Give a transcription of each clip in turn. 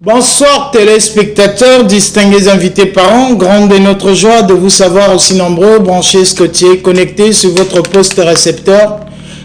Bonsoir téléspectateurs, distingués invités parents, grande est notre joie de vous savoir aussi nombreux, branchés, scottiers, connectés sur votre poste récepteur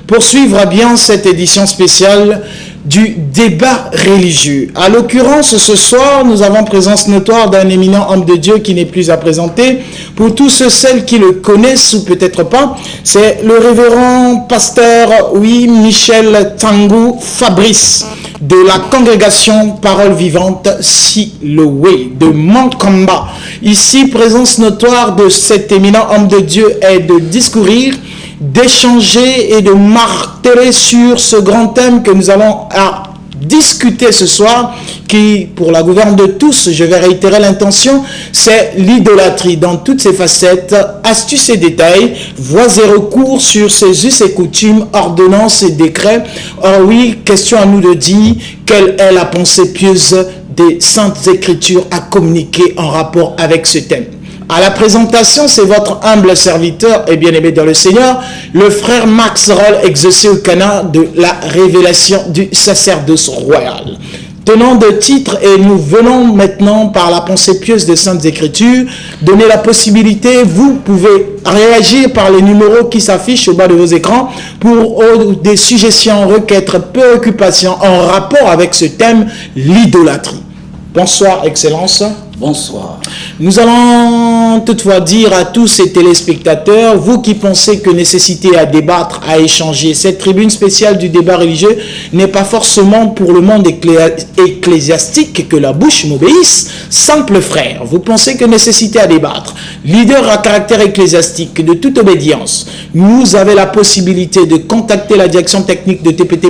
pour suivre bien cette édition spéciale du débat religieux. À l'occurrence, ce soir, nous avons présence notoire d'un éminent homme de Dieu qui n'est plus à présenter. Pour tous ceux qui le connaissent ou peut-être pas, c'est le révérend pasteur, Michel Tangou Fabrice, de la congrégation Parole Vivante Siloé de Montcombat. Ici, présence notoire de cet éminent homme de Dieu est de discourir, d'échanger et de marteler sur ce grand thème que nous allons à discuter ce soir, qui, pour la gouverne de tous, je vais réitérer l'intention, c'est l'idolâtrie dans toutes ses facettes, astuces et détails, voies et recours sur ses us et coutumes, ordonnances et décrets. Or oui, question à nous de dire quelle est la pensée pieuse des Saintes Écritures à communiquer en rapport avec ce thème. À la présentation, c'est votre humble serviteur et bien-aimé dans le Seigneur, le frère Max Roll, exaucé au Cana de la révélation du sacerdoce royal. Tenant de titre, et nous venons maintenant par la pensée pieuse des Saintes Écritures, donner la possibilité, vous pouvez réagir par les numéros qui s'affichent au bas de vos écrans pour des suggestions, requêtes, préoccupations en rapport avec ce thème, l'idolâtrie. Bonsoir, Excellence. Bonsoir. Nous allons toutefois dire à tous ces téléspectateurs, vous qui pensez que nécessité à débattre, à échanger, cette tribune spéciale du débat religieux n'est pas forcément pour le monde ecclésiastique que la bouche m'obéisse, simple frère. Vous pensez que nécessité à débattre, leader à caractère ecclésiastique de toute obédience, vous avez la possibilité de contacter la direction technique de TPT+,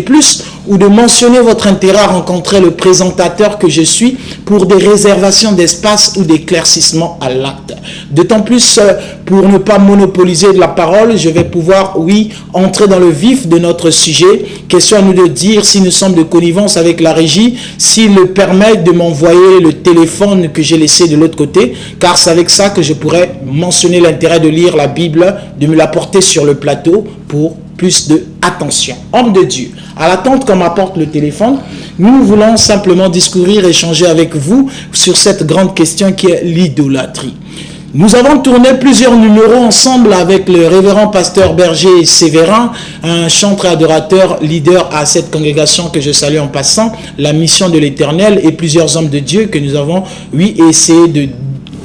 ou de mentionner votre intérêt à rencontrer le présentateur que je suis pour des réservations d'espace ou d'éclaircissement à l'acte. D'autant plus, pour ne pas monopoliser de la parole, je vais pouvoir, entrer dans le vif de notre sujet. Question à nous de dire si nous sommes de connivence avec la régie, s'il le permet de m'envoyer le téléphone que j'ai laissé de l'autre côté, car c'est avec ça que je pourrais mentionner l'intérêt de lire la Bible, de me la porter sur le plateau pour plus de attention. Homme de Dieu, à l'attente qu'on m'apporte le téléphone, nous voulons simplement discourir, échanger avec vous sur cette grande question qui est l'idolâtrie. Nous avons tourné plusieurs numéros ensemble avec le révérend pasteur Berger Sévérin, un chantre et adorateur leader à cette congrégation que je salue en passant, la mission de l'Éternel, et plusieurs hommes de Dieu que nous avons, essayé de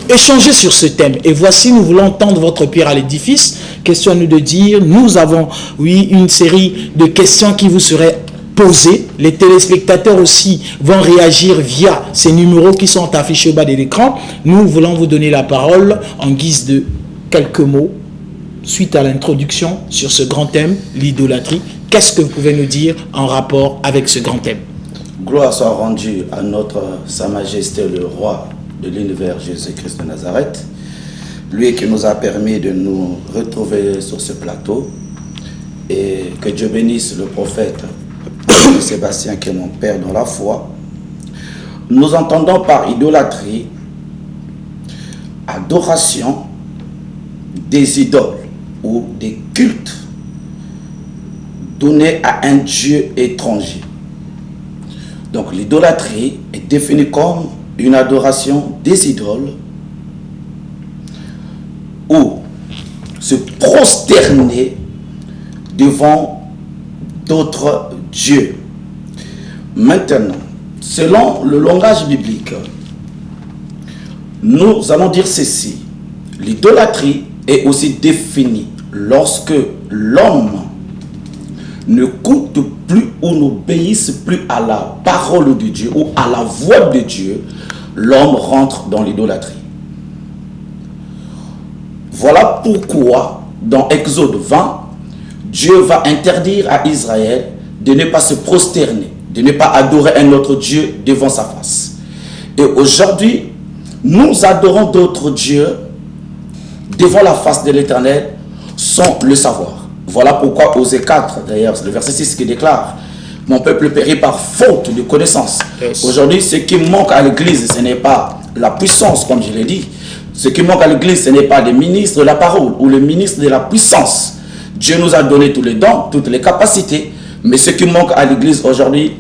échanger sur ce thème. Et voici, nous voulons tendre votre pierre à l'édifice. Question à nous de dire, nous avons, une série de questions qui vous seraient posées. Les téléspectateurs aussi vont réagir via ces numéros qui sont affichés au bas de l'écran. Nous voulons vous donner la parole en guise de quelques mots suite à l'introduction sur ce grand thème, l'idolâtrie. Qu'est-ce que vous pouvez nous dire en rapport avec ce grand thème? Gloire soit rendue à notre Sa Majesté le Roi de l'univers, Jésus-Christ de Nazareth, lui qui nous a permis de nous retrouver sur ce plateau, et que Dieu bénisse le prophète Sébastien qui est mon père dans la foi. Nous entendons par idolâtrie adoration des idoles ou des cultes donnés à un Dieu étranger. Donc l'idolâtrie est définie comme une adoration des idoles ou se prosterner devant d'autres dieux. Maintenant, selon le langage biblique, nous allons dire ceci. L'idolâtrie est aussi définie lorsque l'homme ne coûte plus ou n'obéisse plus à la parole de Dieu ou à la voix de Dieu, l'homme rentre dans l'idolâtrie. Voilà pourquoi dans Exode 20, Dieu va interdire à Israël de ne pas se prosterner, de ne pas adorer un autre Dieu devant sa face. Et aujourd'hui, nous adorons d'autres dieux devant la face de l'Éternel sans le savoir. Voilà pourquoi Osée 4, d'ailleurs, c'est le verset 6 qui déclare « Mon peuple périt par faute de connaissance ». Aujourd'hui, ce qui manque à l'Église, ce n'est pas la puissance, comme je l'ai dit. Ce qui manque à l'Église, ce n'est pas le ministre de la parole ou le ministre de la puissance. Dieu nous a donné tous les dons, toutes les capacités. Mais ce qui manque à l'Église aujourd'hui,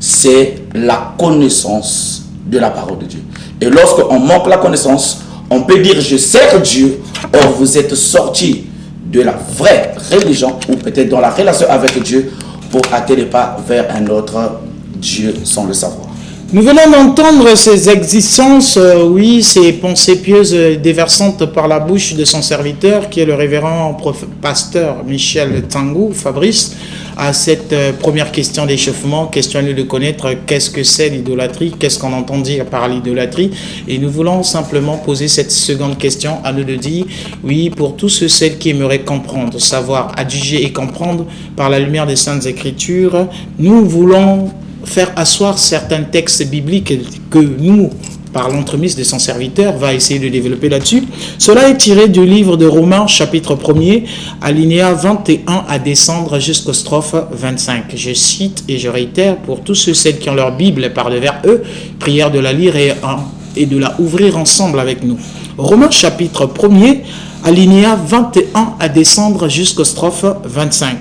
c'est la connaissance de la parole de Dieu. Et lorsqu'on manque la connaissance, on peut dire je sers Dieu, or vous êtes sortis de la vraie religion ou peut-être dans la relation avec Dieu pour hâter les pas vers un autre Dieu sans le savoir. Nous venons d'entendre ces existences, oui, ces pensées pieuses déversantes par la bouche de son serviteur, qui est le révérend pasteur Michel Tangou, Fabrice, à cette première question d'échauffement, question de connaître qu'est-ce que c'est l'idolâtrie, qu'est-ce qu'on entend dire par l'idolâtrie. Et nous voulons simplement poser cette seconde question à nous de dire, oui, pour tous ceux, celles qui aimeraient comprendre, savoir, adjuger et comprendre par la lumière des Saintes Écritures, nous voulons faire asseoir certains textes bibliques que nous, par l'entremise de son serviteur, va essayer de développer là-dessus. Cela est tiré du livre de Romains, chapitre 1er, alinéa 21 à descendre jusqu'aux strophes 25. Je cite et je réitère pour tous ceux, celles qui ont leur Bible par devers eux, prière de la lire et de la ouvrir ensemble avec nous. Romains, chapitre 1er, alinéa 21 à descendre jusqu'aux strophes 25.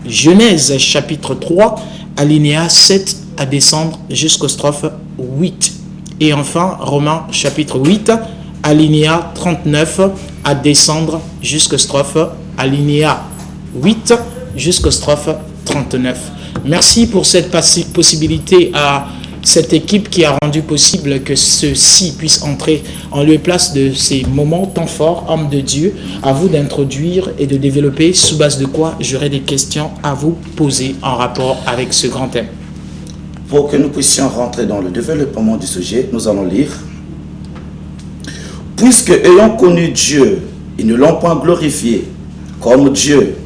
Genèse, chapitre 3, alinéa 7 à descendre jusqu'aux strophes 8. Et enfin, Romains chapitre 8, alinéa 39 à descendre jusqu'aux strophes, alinéa 8 jusqu'aux strophes 39. Merci pour cette possibilité à cette équipe qui a rendu possible que ceci puisse entrer en lieu et place de ces moments tant forts, homme de Dieu. À vous d'introduire et de développer, sous base de quoi j'aurai des questions à vous poser en rapport avec ce grand thème. Pour que nous puissions rentrer dans le développement du sujet, nous allons lire. Puisque ayant connu Dieu, ils ne l'ont point glorifié comme Dieu,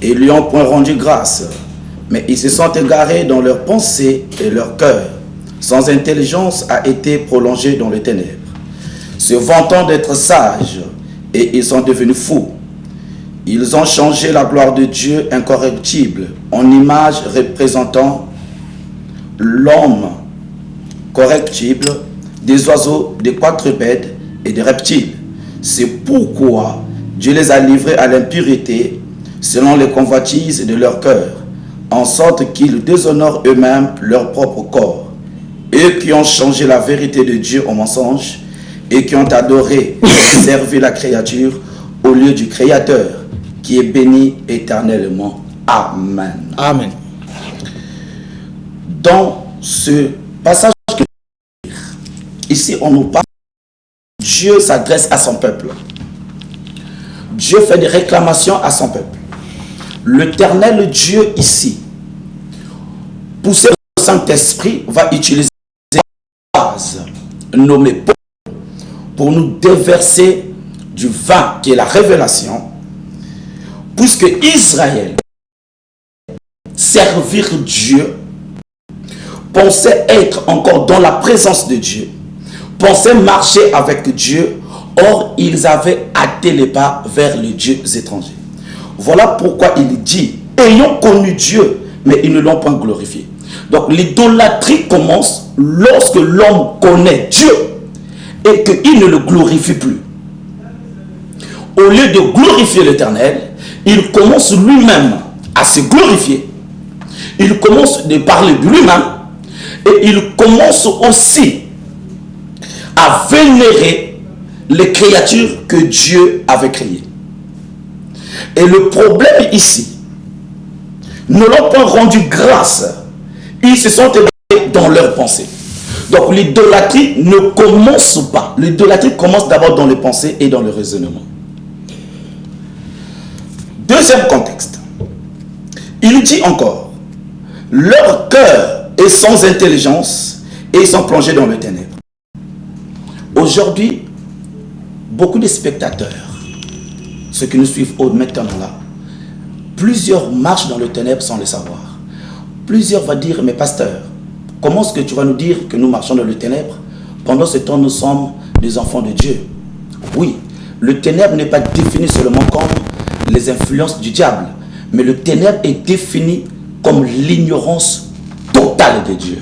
et lui ont point rendu grâce, mais ils se sont égarés dans leurs pensées et leur cœur. Sans intelligence a été prolongé dans les ténèbres, se vantant d'être sages, et ils sont devenus fous. Ils ont changé la gloire de Dieu incorruptible en image représentant l'homme corruptible, des oiseaux, des quadrupèdes et des reptiles. C'est pourquoi Dieu les a livrés à l'impurité selon les convoitises de leur cœur, en sorte qu'ils déshonorent eux-mêmes leur propre corps. Eux qui ont changé la vérité de Dieu en mensonge et qui ont adoré et servi la créature au lieu du Créateur, qui est béni éternellement. Amen. Amen. Dans ce passage, ici on nous parle, Dieu s'adresse à son peuple. Dieu fait des réclamations à son peuple. L'Éternel Dieu ici, poussé au Saint-Esprit, va utiliser une base nommée pour nous déverser du vin qui est la révélation, puisque Israël servir Dieu, pensait être encore dans la présence de Dieu, pensait marcher avec Dieu, or ils avaient hâté les pas vers les dieux étrangers. Voilà pourquoi il dit, ayant connu Dieu, mais ils ne l'ont pas glorifié. Donc l'idolâtrie commence lorsque l'homme connaît Dieu et qu'il ne le glorifie plus. Au lieu de glorifier l'Éternel, il commence lui-même à se glorifier. Il commence de parler de lui-même et il commence aussi à vénérer les créatures que Dieu avait créées. Et le problème ici, ne l'ont pas rendu grâce. Ils se sont égarés dans leurs pensées. Donc l'idolâtrie ne commence pas. L'idolâtrie commence d'abord dans les pensées et dans le raisonnement. Deuxième contexte. Il dit encore, leur cœur est sans intelligence et ils sont plongés dans les ténèbres. Aujourd'hui, beaucoup de spectateurs, ceux qui nous suivent maintenant là, plusieurs marchent dans les ténèbres sans le savoir. Plusieurs vont dire, mais pasteur, comment est-ce que tu vas nous dire que nous marchons dans les ténèbres? Pendant ce temps, nous sommes des enfants de Dieu. Oui, le ténèbre n'est pas défini seulement comme les influences du diable, mais le ténèbre est défini comme l'ignorance totale de Dieu.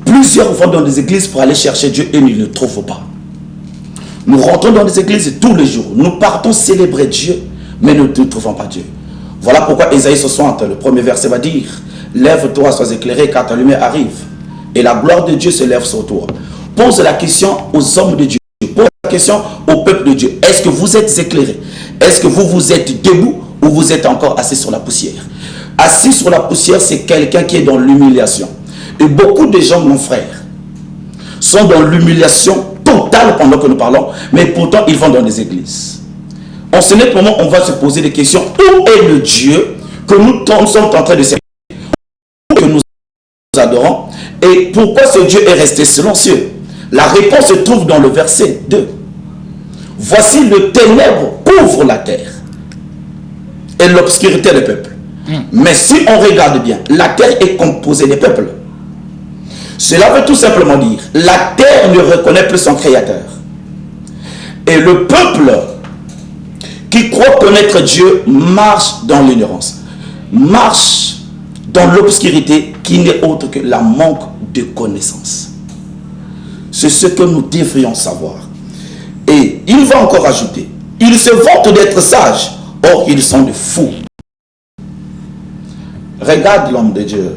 Plusieurs vont dans des églises pour aller chercher Dieu et ils ne le trouvent pas. Nous rentrons dans les églises tous les jours. Nous partons célébrer Dieu, mais nous ne trouvons pas Dieu. Voilà pourquoi Ésaïe 60, le premier verset va dire, lève-toi, sois éclairé, car ta lumière arrive. et la gloire de Dieu se lève sur toi. Pose la question aux hommes de Dieu. Pose la question au peuple de Dieu. Est-ce que vous êtes éclairés? Est-ce que vous êtes debout ou vous êtes encore assis sur la poussière? Assis sur la poussière, c'est quelqu'un qui est dans l'humiliation. Et beaucoup de gens, mon frère, sont dans l'humiliation totale pendant que nous parlons, mais pourtant ils vont dans les églises. En ce moment, on va se poser des questions. Où est le Dieu que nous sommes en train de servir, que nous adorons, et pourquoi ce Dieu est resté silencieux? La réponse se trouve dans le verset 2. Voici le ténèbre couvre la terre et l'obscurité des peuples. Mais si on regarde bien, la terre est composée des peuples. Cela veut tout simplement dire, la terre ne reconnaît plus son créateur. Et le peuple qui croit connaître Dieu marche dans l'ignorance, marche dans l'obscurité qui n'est autre que la manque de connaissance. C'est ce que nous devrions savoir. Et il va encore ajouter, ils se vantent d'être sages, or ils sont des fous. Regarde l'homme de Dieu,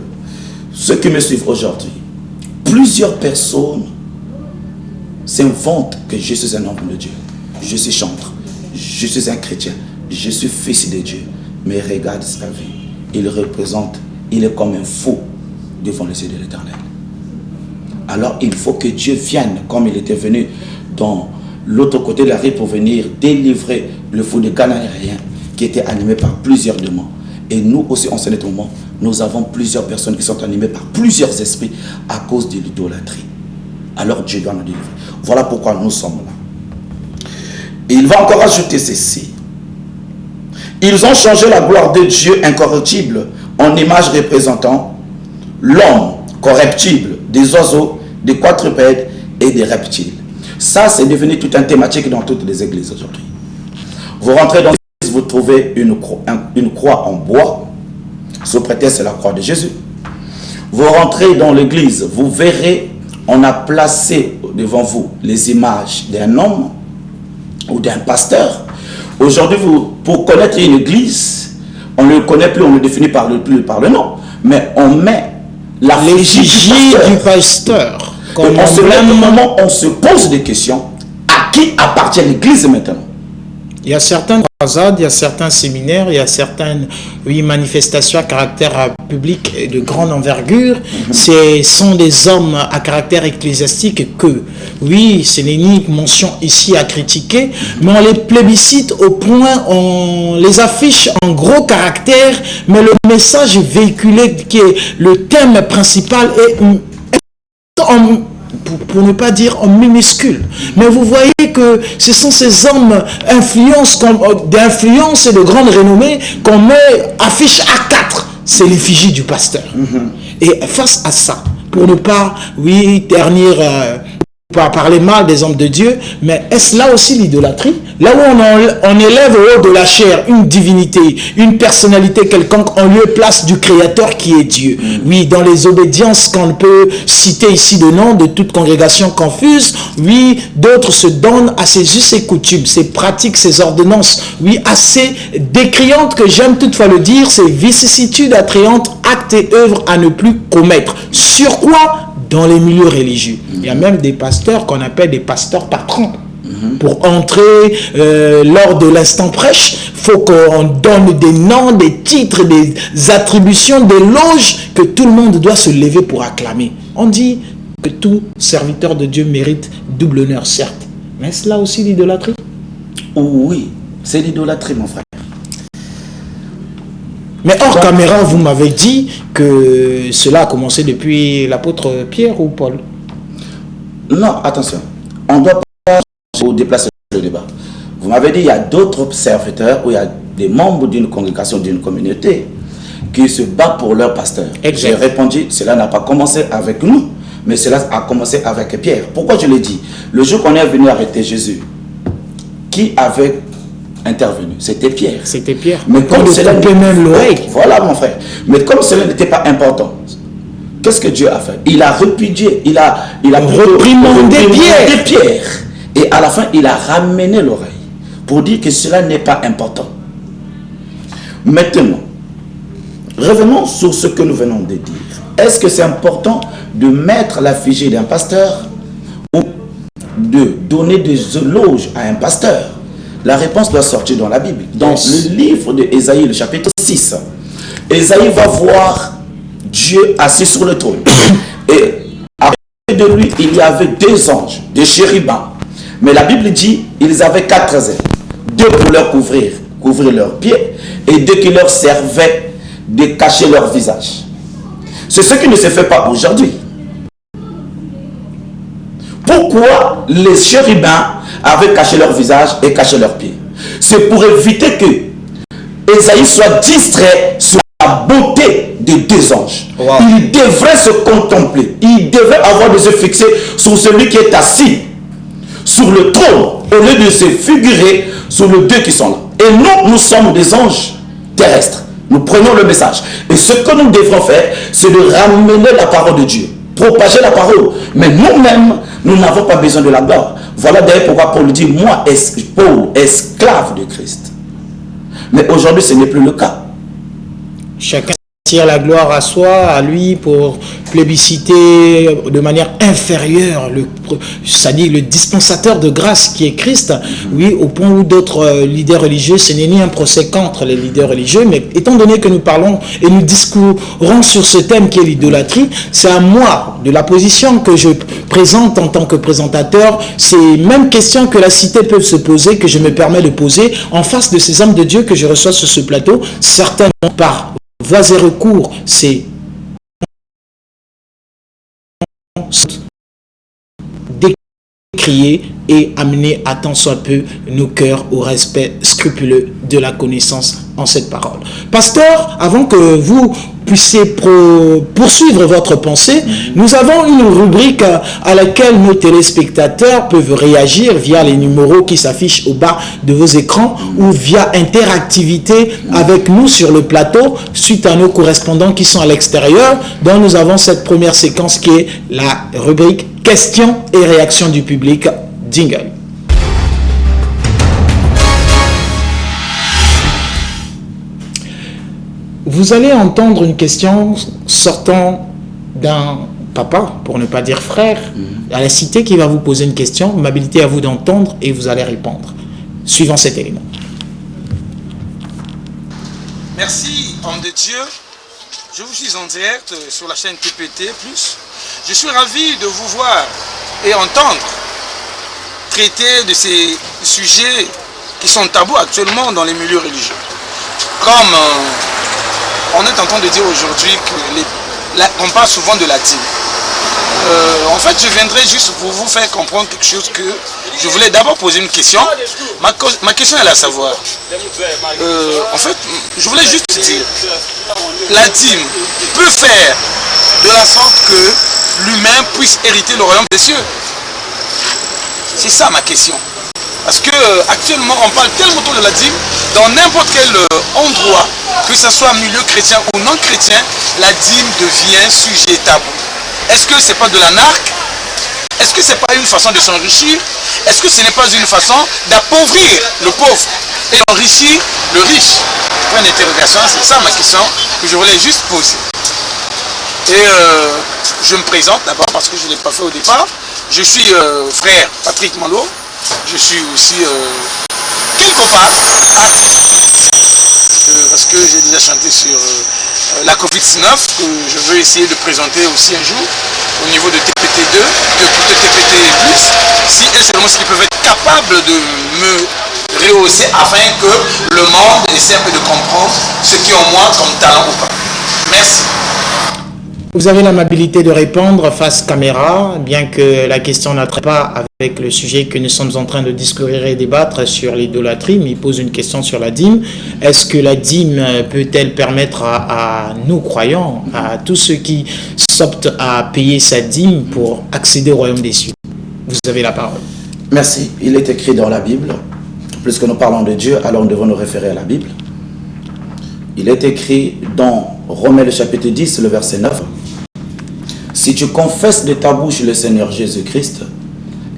ceux qui me suivent aujourd'hui. Plusieurs personnes s'inventent que je suis un homme de Dieu. Je suis chanteur, je suis un chrétien, je suis fils de Dieu. Mais regarde sa vie. Il représente, il est comme un fou devant les yeux de l'Éternel. Alors il faut que Dieu vienne, comme il était venu dans l'autre côté de la rive pour venir délivrer le fou de Cananéen qui était animé par plusieurs démons. Et nous aussi, en ce moment, nous avons plusieurs personnes qui sont animées par plusieurs esprits à cause de l'idolâtrie. Alors Dieu doit nous délivrer. Voilà pourquoi nous sommes là. Et il va encore ajouter ceci. Ils ont changé la gloire de Dieu incorruptible en image représentant l'homme corruptible, des oiseaux, des quadrupèdes et des reptiles. Ça, c'est devenu toute une thématique dans toutes les églises aujourd'hui. Vous rentrez dans l'église, vous trouvez une croix en bois. Sous prétexte, c'est la croix de Jésus. Vous rentrez dans l'église, vous verrez, on a placé devant vous les images d'un homme ou d'un pasteur. Aujourd'hui, pour connaître une église, on ne le connaît plus, on le définit plus par le nom, mais on met la l'effigie du pasteur. Et en ce même moment, on se pose des questions. À qui appartient l'église maintenant? Il y a certaines croisades, il y a certains séminaires, il y a certaines manifestations à caractère public et de grande envergure. Ce sont des hommes à caractère ecclésiastique que, oui, ce n'est ni mention ici à critiquer, mais on les plébiscite au point, on les affiche en gros caractère, mais le message véhiculé, qui est le thème principal, est pour ne pas dire en minuscule. Mais vous voyez que ce sont ces hommes d'influence et de grande renommée qu'on affiche à 4. C'est l'effigie du pasteur. Et face à ça, pour ne pas, ternir, pas parler mal des hommes de Dieu, mais est-ce là aussi l'idolâtrie? Là où on élève au haut de la chair une divinité, une personnalité quelconque, on lui place du Créateur qui est Dieu. Oui, dans les obédiences qu'on peut citer ici de nom de toute congrégation confuse, oui, d'autres se donnent à ces us et coutumes, ces pratiques, ces ordonnances, oui, assez décriantes que j'aime toutefois le dire, ces vicissitudes attrayantes, actes et œuvres à ne plus commettre. Sur quoi? Dans les milieux religieux. Il y a même des pasteurs qu'on appelle des pasteurs patrons. Pour entrer lors de l'instant prêche, il faut qu'on donne des noms, des titres, des attributions, des loges que tout le monde doit se lever pour acclamer. On dit que tout serviteur de Dieu mérite double honneur, certes. Mais est-ce là aussi l'idolâtrie? Oui, c'est l'idolâtrie, mon frère. Mais hors caméra, vous m'avez dit que cela a commencé depuis l'apôtre Pierre ou Paul? Non, attention. On doit pas déplacer le débat. Vous m'avez dit qu'il y a d'autres serviteurs ou il y a des membres d'une congrégation, d'une communauté qui se battent pour leur pasteur. J'ai répondu, cela n'a pas commencé avec nous, mais cela a commencé avec Pierre. Pourquoi je l'ai dit? Le jour qu'on est venu arrêter Jésus, qui avait intervenu? C'était Pierre. C'était Pierre. Mais comme cela même l'oreille. Voilà, mon frère. Mais comme cela n'était pas important, qu'est-ce que Dieu a fait? Il a répudié, il a reprimandé Pierre. Et à la fin, il a ramené l'oreille pour dire que cela n'est pas important. Maintenant, revenons sur ce que nous venons de dire. Est-ce que c'est important de mettre la l'effigie d'un pasteur ou de donner des éloges à un pasteur? La réponse doit sortir dans la Bible. Dans le livre d'Ésaïe, le chapitre 6, Ésaïe va voir Dieu assis sur le trône. Et à côté de lui, il y avait 2 anges, des chérubins. Mais la Bible dit, ils avaient 4 ailes. 2 pour leur couvrir leurs pieds, et 2 qui leur servaient de cacher leur visage. C'est ce qui ne se fait pas aujourd'hui. Pourquoi les chérubins avaient caché leur visage et caché leurs pieds? C'est pour éviter que Ésaïe soit distrait sur la beauté des 2 anges. Wow. Il devrait se contempler. Il devrait avoir les yeux fixés sur celui qui est assis sur le trône, au lieu de se figurer sur les 2 qui sont là. Et nous sommes des anges terrestres. Nous prenons le message. Et ce que nous devrons faire, c'est de ramener la parole de Dieu, propager la parole. Mais nous-mêmes, nous n'avons pas besoin de la gloire. Voilà d'ailleurs pourquoi Paul dit, moi, Paul, esclave de Christ. Mais aujourd'hui, ce n'est plus le cas. Chacun tire la gloire à soi, à lui, pour plébisciter de manière inférieure c'est-à-dire le dispensateur de grâce qui est Christ. Oui, au point où d'autres leaders religieux, ce n'est ni un procès contre les leaders religieux, mais étant donné que nous parlons et nous discourons sur ce thème qui est l'idolâtrie, c'est à moi, de la position que je présente en tant que présentateur, ces mêmes questions que la cité peut se poser, que je me permets de poser en face de ces hommes de Dieu que je reçois sur ce plateau, certainement par voies et recours, c'est décrier et amener à tant soit peu nos cœurs au respect scrupuleux de la connaissance en cette parole. Pasteur, avant que vous puissiez poursuivre votre pensée, nous avons une rubrique à laquelle nos téléspectateurs peuvent réagir via les numéros qui s'affichent au bas de vos écrans ou via interactivité avec nous sur le plateau suite à nos correspondants qui sont à l'extérieur. Donc nous avons cette première séquence qui est la rubrique questions et réactions du public. Jingle. Vous allez entendre une question sortant d'un papa, pour ne pas dire frère, à la cité qui va vous poser une question. M'habilitez à vous d'entendre et vous allez répondre, suivant cet élément. Merci, homme de Dieu. Je vous suis en direct sur la chaîne TPT+. Je suis ravi de vous voir et entendre traiter de ces sujets qui sont tabous actuellement dans les milieux religieux. Comme on est en train de dire aujourd'hui qu'on parle souvent de la dîme. En fait, je viendrai juste pour vous faire comprendre quelque chose que je voulais d'abord poser une question. Ma question est à savoir. En fait, je voulais juste dire, la dîme peut faire de la sorte que l'humain puisse hériter le royaume des cieux. C'est ça ma question. Parce que actuellement on parle tellement de la dîme, dans n'importe quel endroit, que ce soit milieu chrétien ou non chrétien, la dîme devient sujet tabou. Est-ce que c'est pas de la narque? Est-ce que c'est pas une façon de s'enrichir? Est-ce que ce n'est pas une façon d'appauvrir le pauvre et enrichir le riche? Point d'interrogation, c'est ça ma question que je voulais juste poser. Et je me présente d'abord parce que je ne l'ai pas fait au départ. Je suis frère Patrick Malo. Je suis aussi quelque part artiste. Parce que j'ai déjà chanté sur la Covid-19 que je veux essayer de présenter aussi un jour au niveau de TPT2, de TPT+, si et seulement s'ils peuvent être capables de me rehausser afin que le monde essaie un peu de comprendre ce qui est en moi comme talent ou pas. Merci. Vous avez l'amabilité de répondre face caméra, bien que la question n'attrait pas avec le sujet que nous sommes en train de discourir et débattre sur l'idolâtrie, mais il pose une question sur la dîme. Est-ce que la dîme peut-elle permettre à nous croyants, à tous ceux qui s'optent à payer sa dîme pour accéder au royaume des cieux? Vous avez la parole. Merci. Il est écrit dans la Bible, puisque nous parlons de Dieu, alors nous devons nous référer à la Bible. Il est écrit dans Romains le chapitre 10, le verset 9. Si tu confesses de ta bouche le Seigneur Jésus-Christ,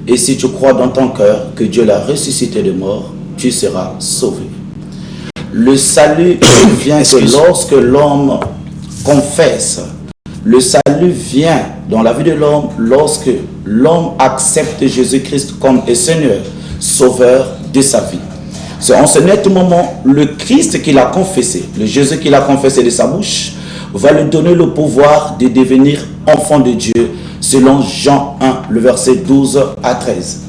et si tu crois dans ton cœur que Dieu l'a ressuscité de mort, tu seras sauvé. Le salut vient que lorsque l'homme confesse. Le salut vient dans la vie de l'homme lorsque l'homme accepte Jésus-Christ comme Seigneur, Sauveur de sa vie. C'est en ce net moment, le Christ qu'il a confessé, le Jésus qu'il a confessé de sa bouche, va lui donner le pouvoir de devenir enfant de Dieu, selon Jean 1, le verset 12 à 13.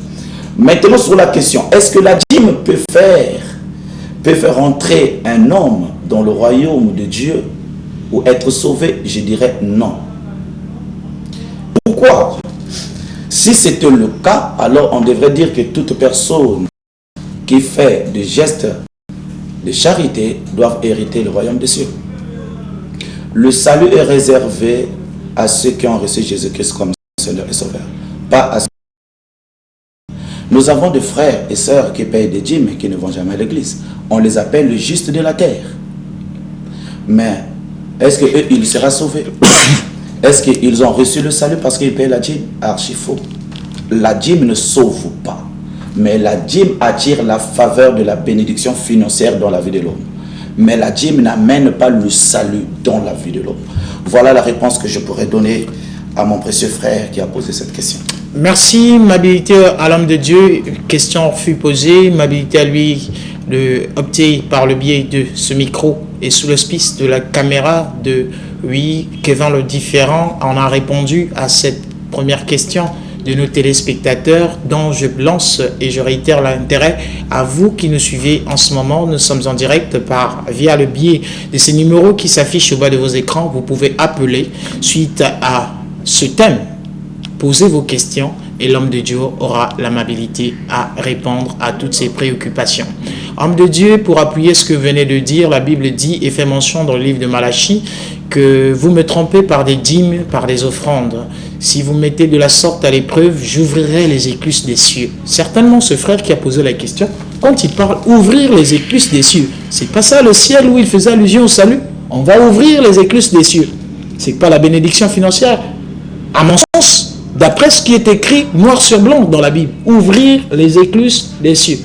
Maintenant, sur la question, est-ce que la dîme peut faire entrer un homme dans le royaume de Dieu ou être sauvé? Je dirais non. Pourquoi? Si c'était le cas, alors on devrait dire que toute personne qui fait des gestes de charité doivent hériter le royaume des cieux. Le salut est réservé à ceux qui ont reçu Jésus-Christ comme Seigneur et Sauveur, pas à ceux. Nous avons des frères et sœurs qui payent des dîmes et qui ne vont jamais à l'église. On les appelle le juste de la terre. Mais est-ce qu'eux, ils seront sauvés? Est-ce qu'ils ont reçu le salut parce qu'ils payent la dîme? Archi faux. La dîme ne sauve pas. Mais la dîme attire la faveur de la bénédiction financière dans la vie de l'homme. Mais la dîme n'amène pas le salut dans la vie de l'homme. Voilà la réponse que je pourrais donner à mon précieux frère qui a posé cette question. Merci, m'habiliter à l'homme de Dieu. Question fut posée, m'habiliter à lui de opter par le biais de ce micro et sous l'auspice de la caméra de oui, Kevin le Différent en a répondu à cette première question de nos téléspectateurs dont je lance et je réitère l'intérêt à vous qui nous suivez en ce moment. Nous sommes en direct via le biais de ces numéros qui s'affichent au bas de vos écrans. Vous pouvez appeler suite à ce thème. Posez vos questions et l'homme de Dieu aura l'amabilité à répondre à toutes ces préoccupations. Homme de Dieu, pour appuyer ce que vous venez de dire, la Bible dit et fait mention dans le livre de Malachie que vous me trompez par des dîmes, par des offrandes. Si vous mettez de la sorte à l'épreuve, j'ouvrirai les écluses des cieux. Certainement, ce frère qui a posé la question, quand il parle ouvrir les écluses des cieux, c'est pas ça le ciel où il faisait allusion au salut. On va ouvrir les écluses des cieux. C'est pas la bénédiction financière. À mon sens, d'après ce qui est écrit noir sur blanc dans la Bible, ouvrir les écluses des cieux.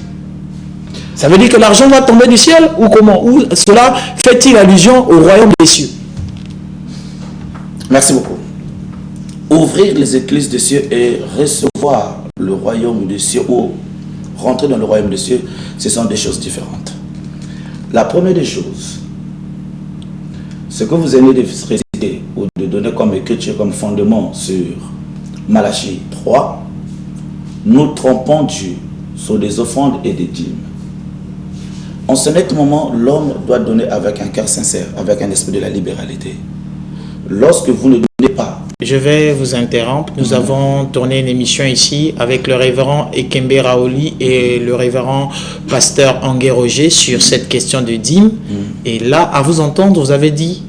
Ça veut dire que l'argent va tomber du ciel ou comment? Ou cela fait-il allusion au royaume des cieux? Merci beaucoup. Ouvrir les écluses des cieux et recevoir le royaume des cieux ou rentrer dans le royaume des cieux, ce sont des choses différentes. La première des choses, ce que vous venez de réciter ou de donner comme écriture, comme fondement sur Malachie 3, nous trompons Dieu sur des offrandes et des dîmes. En ce net moment, l'homme doit donner avec un cœur sincère, avec un esprit de la libéralité. Lorsque vous ne donnez pas... Je vais vous interrompre. Nous avons tourné une émission ici avec le révérend Ekembe Raoli et le révérend pasteur Angué Roger sur cette question de dîmes. Et là, à vous entendre, vous avez dit,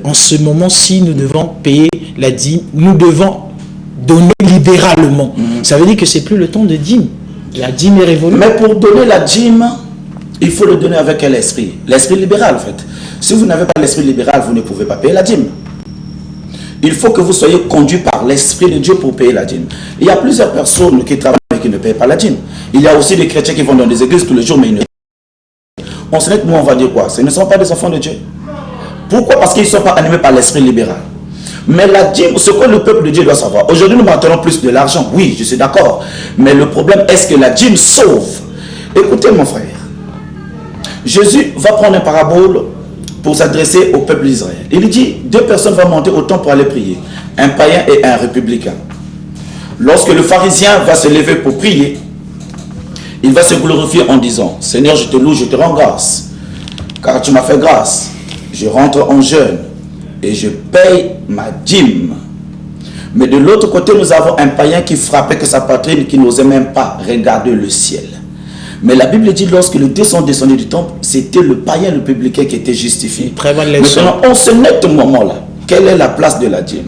en ce moment-ci, nous devons payer la dîme, nous devons donner libéralement. Ça veut dire que c'est plus le temps de dîme. La dîme est révolue. Mais pour donner la dîme, il faut le donner avec quel esprit? L'esprit libéral, en fait. Si vous n'avez pas l'esprit libéral, vous ne pouvez pas payer la dîme. Il faut que vous soyez conduit par l'Esprit de Dieu pour payer la dîme. Il y a plusieurs personnes qui travaillent et qui ne payent pas la dîme. Il y a aussi des chrétiens qui vont dans des églises tous les jours, mais ils ne payent pas. On se dit, nous, on va dire quoi? Ce ne sont pas des enfants de Dieu. Pourquoi? Parce qu'ils ne sont pas animés par l'Esprit libéral. Mais la dîme, ce que le peuple de Dieu doit savoir. Aujourd'hui, nous maintenons plus de l'argent. Oui, je suis d'accord. Mais le problème, est-ce que la dîme sauve? Écoutez, mon frère. Jésus va prendre une parabole pour s'adresser au peuple d'Israël. Il dit, deux personnes vont monter au temple pour aller prier. Un païen et un républicain. Lorsque le pharisien va se lever pour prier, il va se glorifier en disant, Seigneur, je te loue, je te rends grâce, car tu m'as fait grâce. Je rentre en jeûne et je paye ma dîme. Mais de l'autre côté, nous avons un païen qui frappait que sa poitrine, qui n'osait même pas regarder le ciel. Mais la Bible dit, lorsque les deux sont descendus du temple, c'était le païen, le publicain qui était justifié. Très bonne leçon. Maintenant, on se net au moment-là. Quelle est la place de la dîme?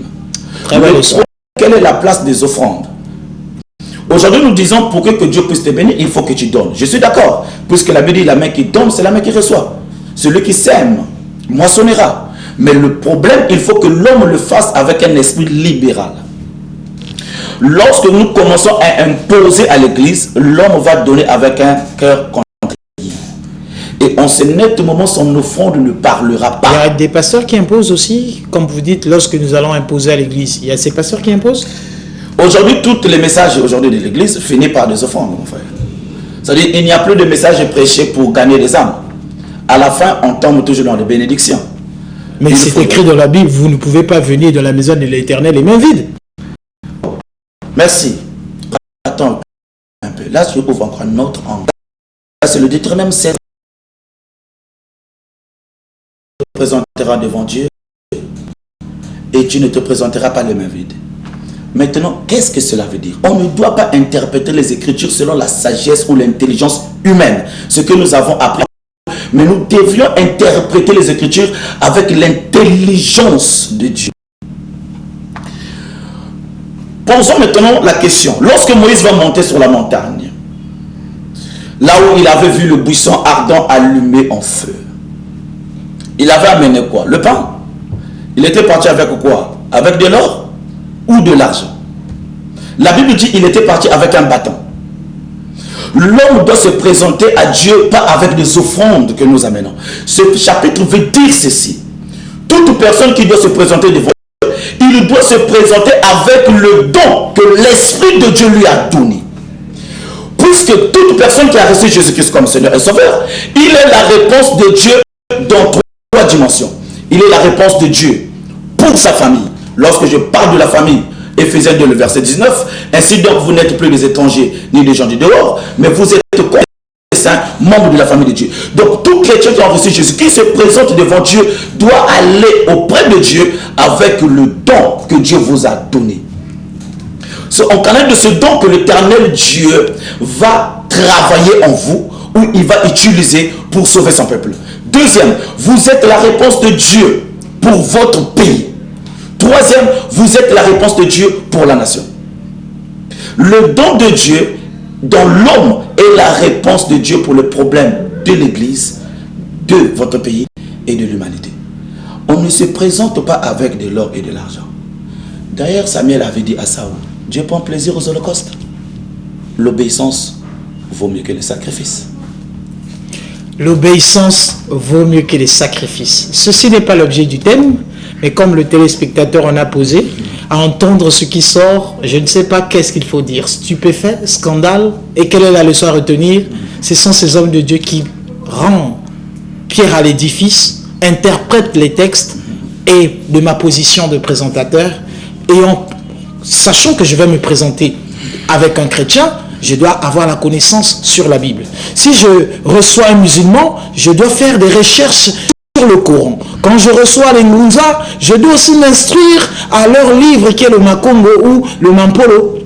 Très bonne leçon. Quelle est la place des offrandes? Aujourd'hui, nous disons, pour que Dieu puisse te bénir, il faut que tu donnes. Je suis d'accord. Puisque la Bible dit, la main qui donne, c'est la main qui reçoit. Celui qui sème, moissonnera. Mais le problème, il faut que l'homme le fasse avec un esprit libéral. Lorsque nous commençons à imposer à l'église, l'homme va donner avec un cœur contrite. et en ce net moment, son offrande ne parlera Il y pas. a des pasteurs qui imposent aussi, comme vous dites, lorsque nous allons imposer à l'église. Il y a ces pasteurs qui imposent. Aujourd'hui, tous les messages aujourd'hui de l'église finissent par des offrandes, mon frère. C'est-à-dire qu'il n'y a plus de messages prêchés pour gagner des âmes. À la fin, on tombe toujours dans les bénédictions. Mais c'est écrit dans la Bible, vous ne pouvez pas venir dans la maison de l'Éternel les mains vides. Merci. Attends un peu. Là, je ouvre encore un autre angle. Là, c'est le Deutéronome 7. Tu te présenteras devant Dieu et tu ne te présenteras pas les mains vides. Maintenant, qu'est-ce que cela veut dire? On ne doit pas interpréter les Écritures selon la sagesse ou l'intelligence humaine, ce que nous avons appris. Mais nous devions interpréter les Écritures avec l'intelligence de Dieu. Posons maintenant la question. Lorsque Moïse va monter sur la montagne, là où il avait vu le buisson ardent allumé en feu, il avait amené quoi? Le pain. Il était parti avec quoi? Avec de l'or ou de l'argent? La Bible dit qu'il était parti avec un bâton. L'homme doit se présenter à Dieu pas avec des offrandes que nous amenons. Ce chapitre veut dire ceci. Toute personne qui doit se présenter devant Dieu, il doit se présenter avec le don que l'Esprit de Dieu lui a donné. Puisque toute personne qui a reçu Jésus-Christ comme Seigneur et Sauveur, il est la réponse de Dieu dans trois dimensions. Il est la réponse de Dieu pour sa famille. Lorsque je parle de la famille, Éphésiens 2, le verset 19, ainsi donc vous n'êtes plus des étrangers ni des gens du dehors, mais vous êtes des saints, membres de la famille de Dieu. Donc tout chrétien qui a reçu Jésus, qui se présente devant Dieu, doit aller auprès de Dieu avec le don que Dieu vous a donné. C'est en canal de ce don que l'Éternel Dieu va travailler en vous, ou il va utiliser pour sauver son peuple. Deuxième, vous êtes la réponse de Dieu pour votre pays. Troisième, vous êtes la réponse de Dieu pour la nation. Le don de Dieu dans l'homme est la réponse de Dieu pour le problème de l'Église, de votre pays et de l'humanité. On ne se présente pas avec de l'or et de l'argent. D'ailleurs, Samuel avait dit à Saül, Dieu prend plaisir aux holocaustes. L'obéissance vaut mieux que le sacrifice. L'obéissance vaut mieux que les sacrifices. Ceci n'est pas l'objet du thème, mais comme le téléspectateur en a posé, à entendre ce qui sort, je ne sais pas qu'est-ce qu'il faut dire. Stupéfait, scandale, et quelle est la leçon à retenir? Ce sont ces hommes de Dieu qui rendent pierre à l'édifice, interprètent les textes, et de ma position de présentateur, et en sachant que je vais me présenter avec un chrétien, je dois avoir la connaissance sur la Bible. Si je reçois un musulman, je dois faire des recherches sur le Coran. Quand je reçois les Ngunza, je dois aussi m'instruire à leur livre qui est le Makongo ou le Mampolo,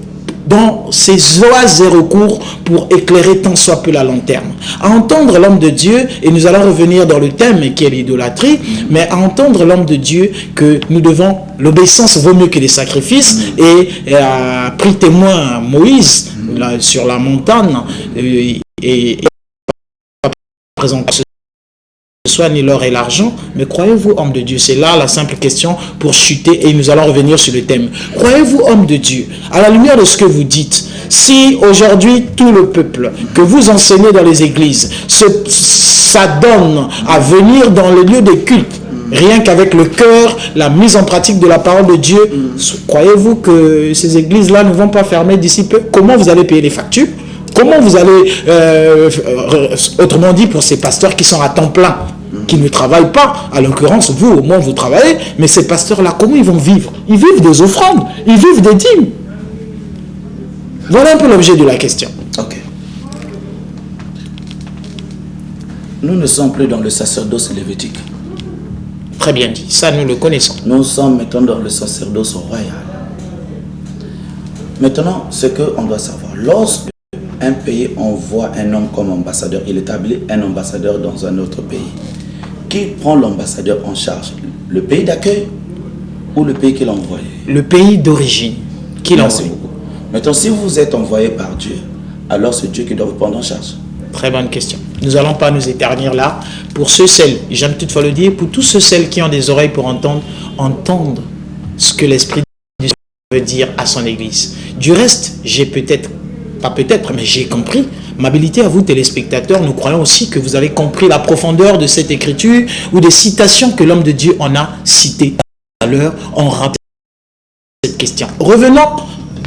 dans ces oases et recours pour éclairer tant soit peu la lanterne. À entendre l'homme de Dieu, et nous allons revenir dans le thème qui est l'idolâtrie, mais à entendre l'homme de Dieu que nous devons, l'obéissance vaut mieux que les sacrifices, et a pris témoin Moïse là, sur la montagne, et présente soit ni l'or et l'argent, mais croyez-vous, homme de Dieu? C'est là la simple question pour chuter et nous allons revenir sur le thème. Croyez-vous, homme de Dieu, à la lumière de ce que vous dites, si aujourd'hui tout le peuple que vous enseignez dans les églises s'adonne à venir dans les lieux de culte, rien qu'avec le cœur, la mise en pratique de la parole de Dieu, croyez-vous que ces églises-là ne vont pas fermer d'ici peu? Comment vous allez payer les factures? Comment vous allez, autrement dit, pour ces pasteurs qui sont à temps plein, qui ne travaillent pas, à l'occurrence, vous, au moins, vous travaillez, mais ces pasteurs-là, comment ils vont vivre? Ils vivent des offrandes, ils vivent des dîmes. Voilà un peu l'objet de la question. Ok. Nous ne sommes plus dans le sacerdoce lévitique. Très bien dit, ça nous le connaissons. Nous sommes maintenant dans le sacerdoce royal. Maintenant, ce qu'on doit savoir, lorsque un pays envoie un homme comme ambassadeur, il établit un ambassadeur dans un autre pays. Qui prend l'ambassadeur en charge? Le pays d'accueil ou le pays qu'il a envoyé? Le pays d'origine qu'il envoie. Maintenant, si vous êtes envoyé par Dieu, alors c'est Dieu qui doit vous prendre en charge. Très bonne question. Nous n'allons pas nous éternir là. Pour ceux, celles, j'aime toutefois le dire, pour tous ceux, celles qui ont des oreilles pour entendre ce que l'Esprit de Dieu veut dire à son Église. Du reste, j'ai peut-être, pas peut-être, mais j'ai compris, Amabilité à vous téléspectateurs, nous croyons aussi que vous avez compris la profondeur de cette écriture ou des citations que l'homme de Dieu en a citées à l'heure en rappelant cette question. Revenons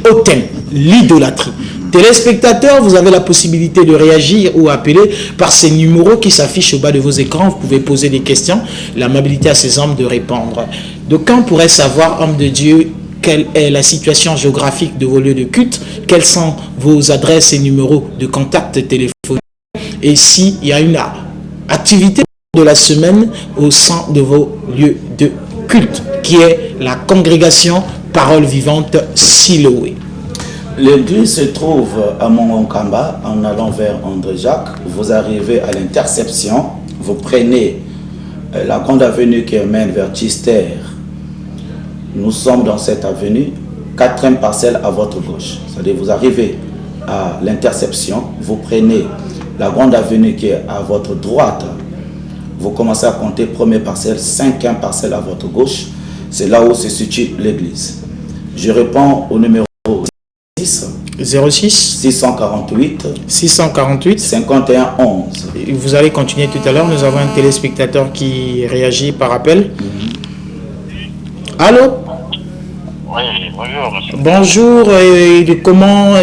au thème, l'idolâtrie. Téléspectateurs, vous avez la possibilité de réagir ou appeler par ces numéros qui s'affichent au bas de vos écrans. Vous pouvez poser des questions. L'amabilité à ces hommes de répondre. D'aucuns pourraient savoir, homme de Dieu, quelle est la situation géographique de vos lieux de culte, quelles sont vos adresses et numéros de contact téléphonique, et s'il y a une activité de la semaine au sein de vos lieux de culte, qui est la congrégation Parole Vivante Siloé. L'église se trouve à Mongonkamba, en allant vers André Jacques. Vous arrivez à l'interception, vous prenez la grande avenue qui mène vers Chister. Nous sommes dans cette avenue, 4e parcelle à votre gauche. C'est-à-dire vous arrivez à l'interception, vous prenez la grande avenue qui est à votre droite. Vous commencez à compter première parcelle, 5e parcelle à votre gauche. C'est là où se situe l'église. Je réponds au numéro 06 648 51 11. Vous allez continuer tout à l'heure. Nous avons un téléspectateur qui réagit par appel. Allô? Oui, bonjour monsieur. Bonjour, et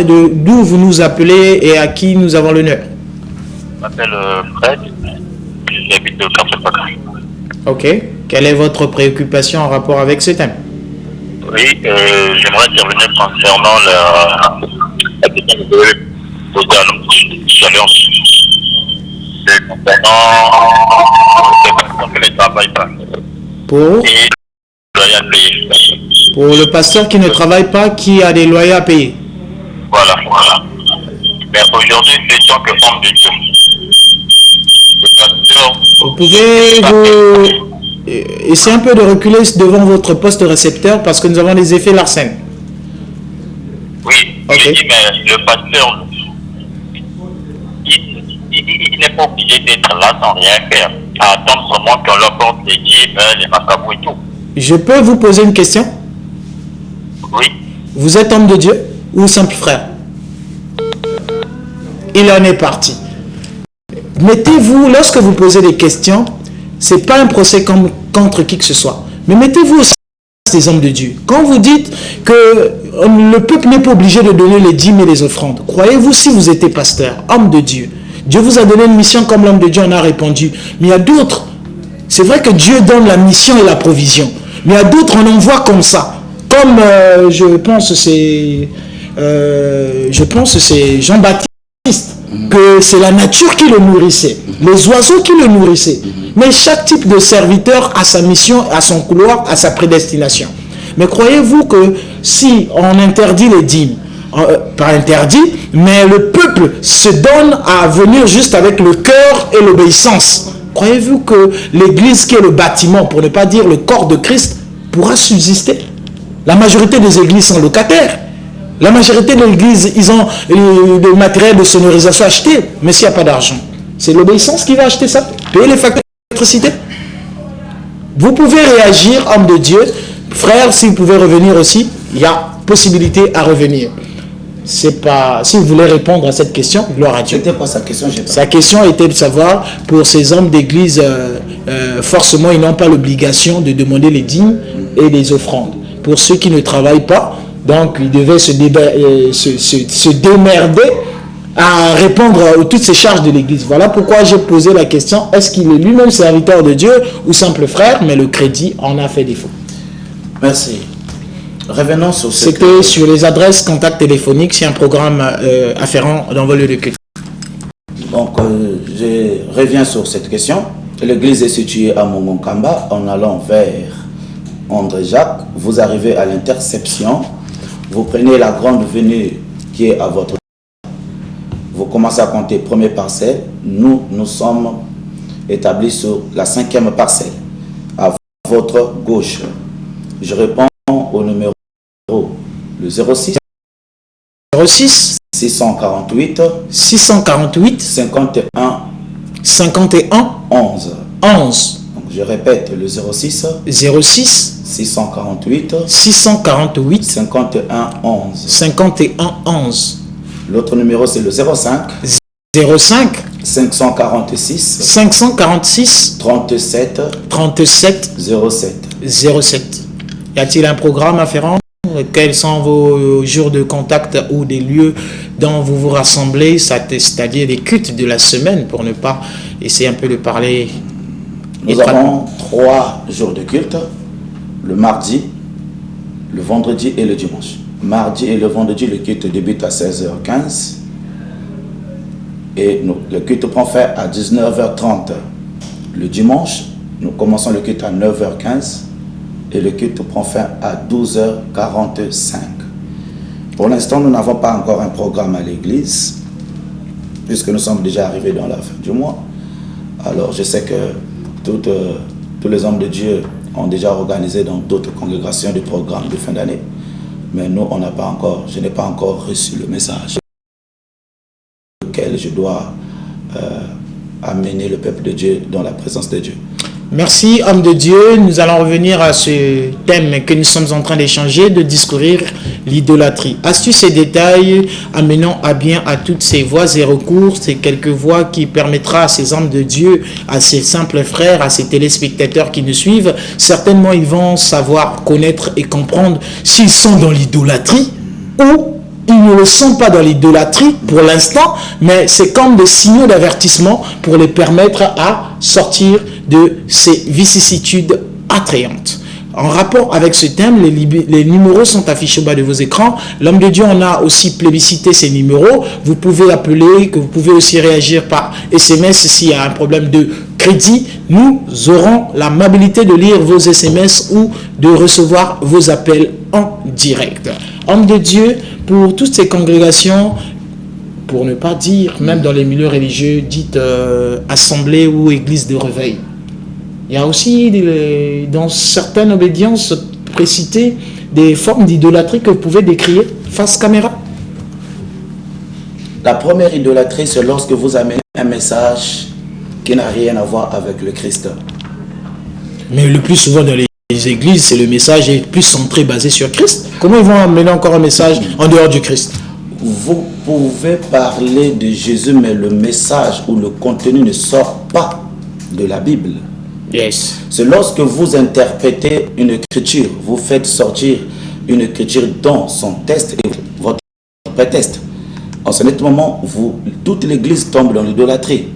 d'où vous nous appelez et à qui nous avons l'honneur? Je m'appelle Fred, j'habite au quartier Pacry. Ok. Quelle est votre préoccupation en rapport avec ce thème? Oui, j'aimerais intervenir concernant la question que vous avez posée à l'homme tout à l'heure. C'est concernant les personnes qui ne travaillent pas. Et loyer à payer. Pour le pasteur qui ne travaille pas, qui a des loyers à payer. Voilà. Mais aujourd'hui, c'est tant que homme de Dieu. Le pasteur. Vous pouvez essayer un peu de reculer devant votre poste récepteur parce que nous avons des effets Larsen. Oui, ok. Je dis, mais le pasteur, il n'est pas obligé d'être là sans rien faire. À attendre seulement qu'on leur porte les dîmes, les macabous et tout. Je peux vous poser une question? Oui. Vous êtes homme de Dieu ou simple frère? Il en est parti. Mettez-vous, lorsque vous posez des questions, ce n'est pas un procès contre qui que ce soit. Mais mettez-vous aussi des hommes de Dieu. Quand vous dites que le peuple n'est pas obligé de donner les dîmes et les offrandes, croyez-vous, si vous étiez pasteur, homme de Dieu, Dieu vous a donné une mission comme l'homme de Dieu en a répondu. Mais il y a d'autres. C'est vrai que Dieu donne la mission et la provision. Mais il y a d'autres, on en voit comme ça. Comme je pense c'est Jean-Baptiste, que c'est la nature qui le nourrissait, les oiseaux qui le nourrissaient. Mais chaque type de serviteur a sa mission, a son couloir, a sa prédestination. Mais croyez-vous que si on interdit les dîmes, pas interdit, mais le peuple se donne à venir juste avec le cœur et l'obéissance, croyez-vous que l'église qui est le bâtiment, pour ne pas dire le corps de Christ, pourra subsister? La majorité des églises sont locataires. La majorité de l'église, ils ont le matériel de sonorisation acheté, mais s'il n'y a pas d'argent, c'est l'obéissance qui va acheter ça, payer les factures d'électricité. Vous pouvez réagir, homme de Dieu. Frère, si vous pouvez revenir aussi, il y a possibilité à revenir. C'est pas, si vous voulez répondre à cette question, gloire à Dieu. C'était quoi sa question? Sa question était de savoir, pour ces hommes d'église, forcément, ils n'ont pas l'obligation de demander les dîmes et les offrandes. Pour ceux qui ne travaillent pas, donc ils devaient se démerder à répondre à toutes ces charges de l'église. Voilà pourquoi j'ai posé la question, est-ce qu'il est lui-même serviteur de Dieu ou simple frère? Mais le crédit en a fait défaut. Merci. Revenons sur ce. C'était sur les adresses contacts téléphoniques, c'est un programme afférent dans vos lieux de culte. Donc, je reviens sur cette question. L'église est située à Mongonkamba, en allant vers André Jacques. Vous arrivez à l'interception. Vous prenez la grande avenue qui est à votre droite. Vous commencez à compter première parcelle. Nous sommes établis sur la 5e parcelle, à votre gauche. Je réponds au numéro le 06 648 51 11. Donc, je répète le 06 648 51 11. 51 11. L'autre numéro c'est le 05 05 546 546 37 37 07. 07. Y a-t-il un programme afférent? Quels sont vos jours de contact ou des lieux dont vous vous rassemblez, c'est-à-dire les cultes de la semaine, pour ne pas essayer un peu de parler? Nous avons 3 jours de culte, le mardi, le vendredi et le dimanche. Mardi et le vendredi, le culte débute à 16h15 et le culte prend fin à 19h30. Le dimanche, nous commençons le culte à 9h15 et le culte prend fin à 12h45. Pour l'instant, nous n'avons pas encore un programme à l'église, puisque nous sommes déjà arrivés dans la fin du mois. Alors, je sais que tous les hommes de Dieu ont déjà organisé dans d'autres congrégations des programmes de fin d'année. Mais nous, je n'ai pas encore reçu le message auquel je dois amener le peuple de Dieu dans la présence de Dieu. Merci, homme de Dieu. Nous allons revenir à ce thème que nous sommes en train d'échanger, de discourir l'idolâtrie. Astuces et détails amenant à bien à toutes ces voies et recours, ces quelques voies qui permettra à ces hommes de Dieu, à ces simples frères, à ces téléspectateurs qui nous suivent, certainement ils vont savoir connaître et comprendre s'ils sont dans l'idolâtrie ou ils ne le sont pas dans l'idolâtrie pour l'instant, mais c'est comme des signaux d'avertissement pour les permettre à sortir de ces vicissitudes attrayantes. En rapport avec ce thème, les numéros sont affichés au bas de vos écrans. L'homme de Dieu en a aussi plébiscité ces numéros. Vous pouvez appeler, que vous pouvez aussi réagir par SMS s'il y a un problème de crédit. Nous aurons l'amabilité de lire vos SMS ou de recevoir vos appels en direct. Homme de Dieu, pour toutes ces congrégations, pour ne pas dire, même dans les milieux religieux, dites assemblées ou églises de réveil, il y a aussi, dans certaines obédiences précitées, des formes d'idolâtrie que vous pouvez décrire face caméra. La première idolâtrie, c'est lorsque vous amenez un message qui n'a rien à voir avec le Christ. Mais le plus souvent dans les églises, c'est le message est plus centré, basé sur Christ. Comment ils vont amener encore un message en dehors du Christ? Vous pouvez parler de Jésus, mais le message ou le contenu ne sort pas de la Bible. Yes. C'est lorsque vous interprétez une écriture, vous faites sortir une écriture dans son texte et votre prétexte. En ce moment, toute l'église tombe dans l'idolâtrie.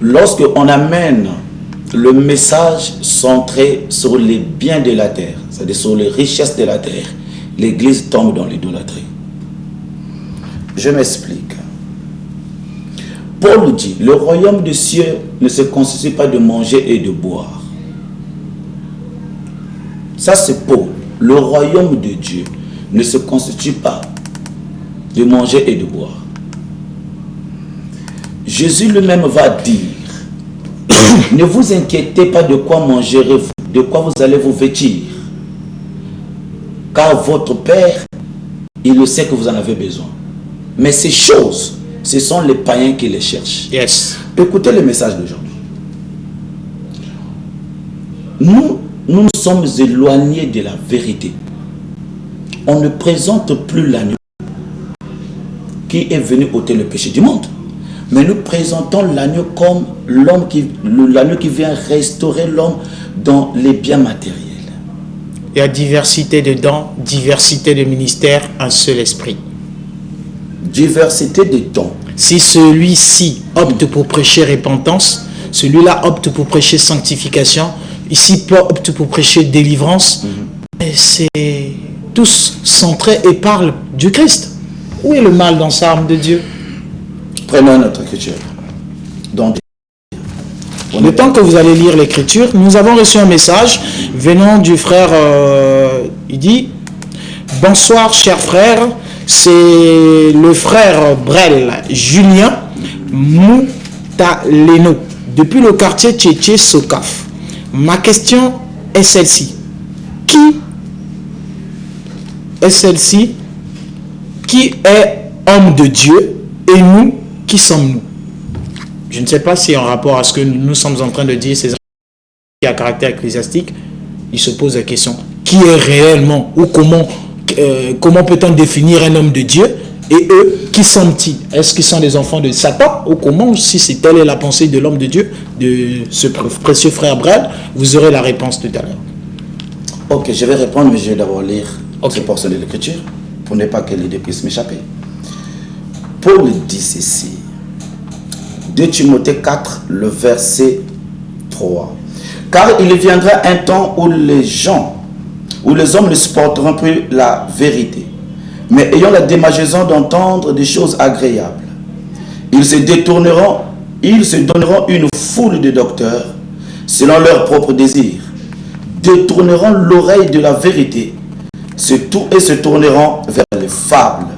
Lorsque on amène le message centré sur les biens de la terre, c'est-à-dire sur les richesses de la terre, l'église tombe dans l'idolâtrie. Je m'explique. Paul dit, le royaume des cieux ne se constitue pas de manger et de boire. Ça c'est Paul. Le royaume de Dieu ne se constitue pas de manger et de boire. Jésus lui-même va dire, ne vous inquiétez pas de quoi mangerez-vous, de quoi vous allez vous vêtir. Car votre Père, il le sait que vous en avez besoin. Mais ces choses, ce sont les païens qui les cherchent. Yes. Écoutez le message d'aujourd'hui. Nous sommes éloignés de la vérité. On ne présente plus l'agneau qui est venu ôter le péché du monde. Mais nous présentons l'agneau comme l'agneau qui vient restaurer l'homme dans les biens matériels. Il y a diversité de dons, diversité de ministères, un seul esprit. Diversité des dons. Si celui-ci opte pour prêcher repentance, celui-là opte pour prêcher sanctification, ici opte pour prêcher délivrance, c'est tous centrés et parlent du Christ. Où est le mal dans ça, homme de Dieu? Prenons notre écriture. Donc, le temps que vous allez lire l'écriture, nous avons reçu un message venant du frère, il dit, bonsoir cher frère, c'est le frère Brel Julien Moutaleno depuis le quartier Tchétché Sokaf. Ma question est celle-ci. Qui est celle-ci? Qui est homme de Dieu et nous, qui sommes-nous? Je ne sais pas si en rapport à ce que nous sommes en train de dire, c'est à caractère ecclésiastique, il se pose la question, qui est réellement ou comment peut-on définir un homme de Dieu Et eux, qui sont-ils? Est-ce qu'ils sont des enfants de Satan ou comment? Si c'est telle est la pensée de l'homme de Dieu, de ce précieux frère Brad, vous aurez la réponse tout à l'heure. Ok, je vais répondre, mais je vais d'abord lire cette portion de l'Écriture pour ne pas que l'idée puisse m'échapper. Paul dit ceci. 2 Timothée 4, le verset 3. Car il viendra un temps où les hommes ne supporteront plus la vérité, mais ayant la démangeaison d'entendre des choses agréables. Ils se donneront une foule de docteurs selon leurs propres désirs, détourneront l'oreille de la vérité et se tourneront vers les fables.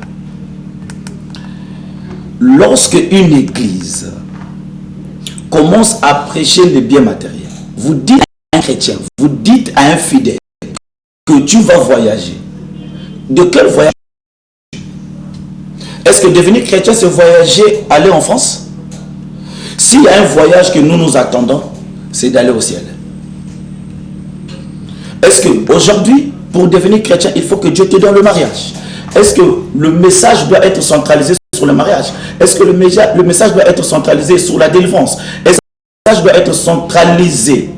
Lorsque une église commence à prêcher les biens matériels, vous dites à un chrétien, vous dites à un fidèle que tu vas voyager. De quel voyage? Est-ce que devenir chrétien, c'est voyager, aller en France? S'il y a un voyage que nous attendons, c'est d'aller au ciel. Est-ce qu'aujourd'hui, pour devenir chrétien, il faut que Dieu te donne le mariage? Est-ce que le message doit être centralisé sur le mariage? Est-ce que le message doit être centralisé sur la délivrance? Est-ce que le message doit être centralisé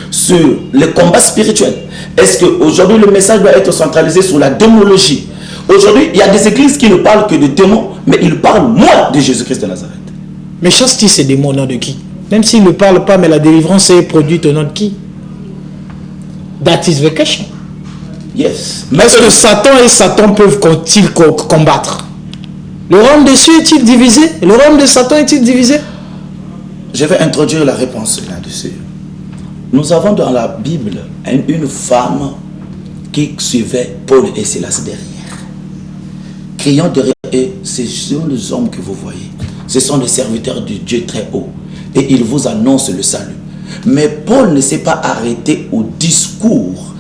sur les combats spirituels? Est-ce qu'aujourd'hui, le message doit être centralisé sur la démonologie? Aujourd'hui, il y a des églises qui ne parlent que de démons, mais ils parlent moins de Jésus-Christ de Nazareth. Mais chasse-t-il ces démons au nom de qui? Même s'ils ne parlent pas, mais la délivrance est produite au nom de qui? That is the question. Yes. Est-ce que Satan et Satan peuvent-ils combattre? Le royaume des cieux est-il divisé? Le royaume de Satan est-il divisé? Je vais introduire la réponse là-dessus. Nous avons dans la Bible une femme qui suivait Paul et Silas derrière. Criant derrière eux, ce sont les hommes que vous voyez. Ce sont des serviteurs du Dieu très haut. Et ils vous annoncent le salut. Mais Paul ne s'est pas arrêté au discours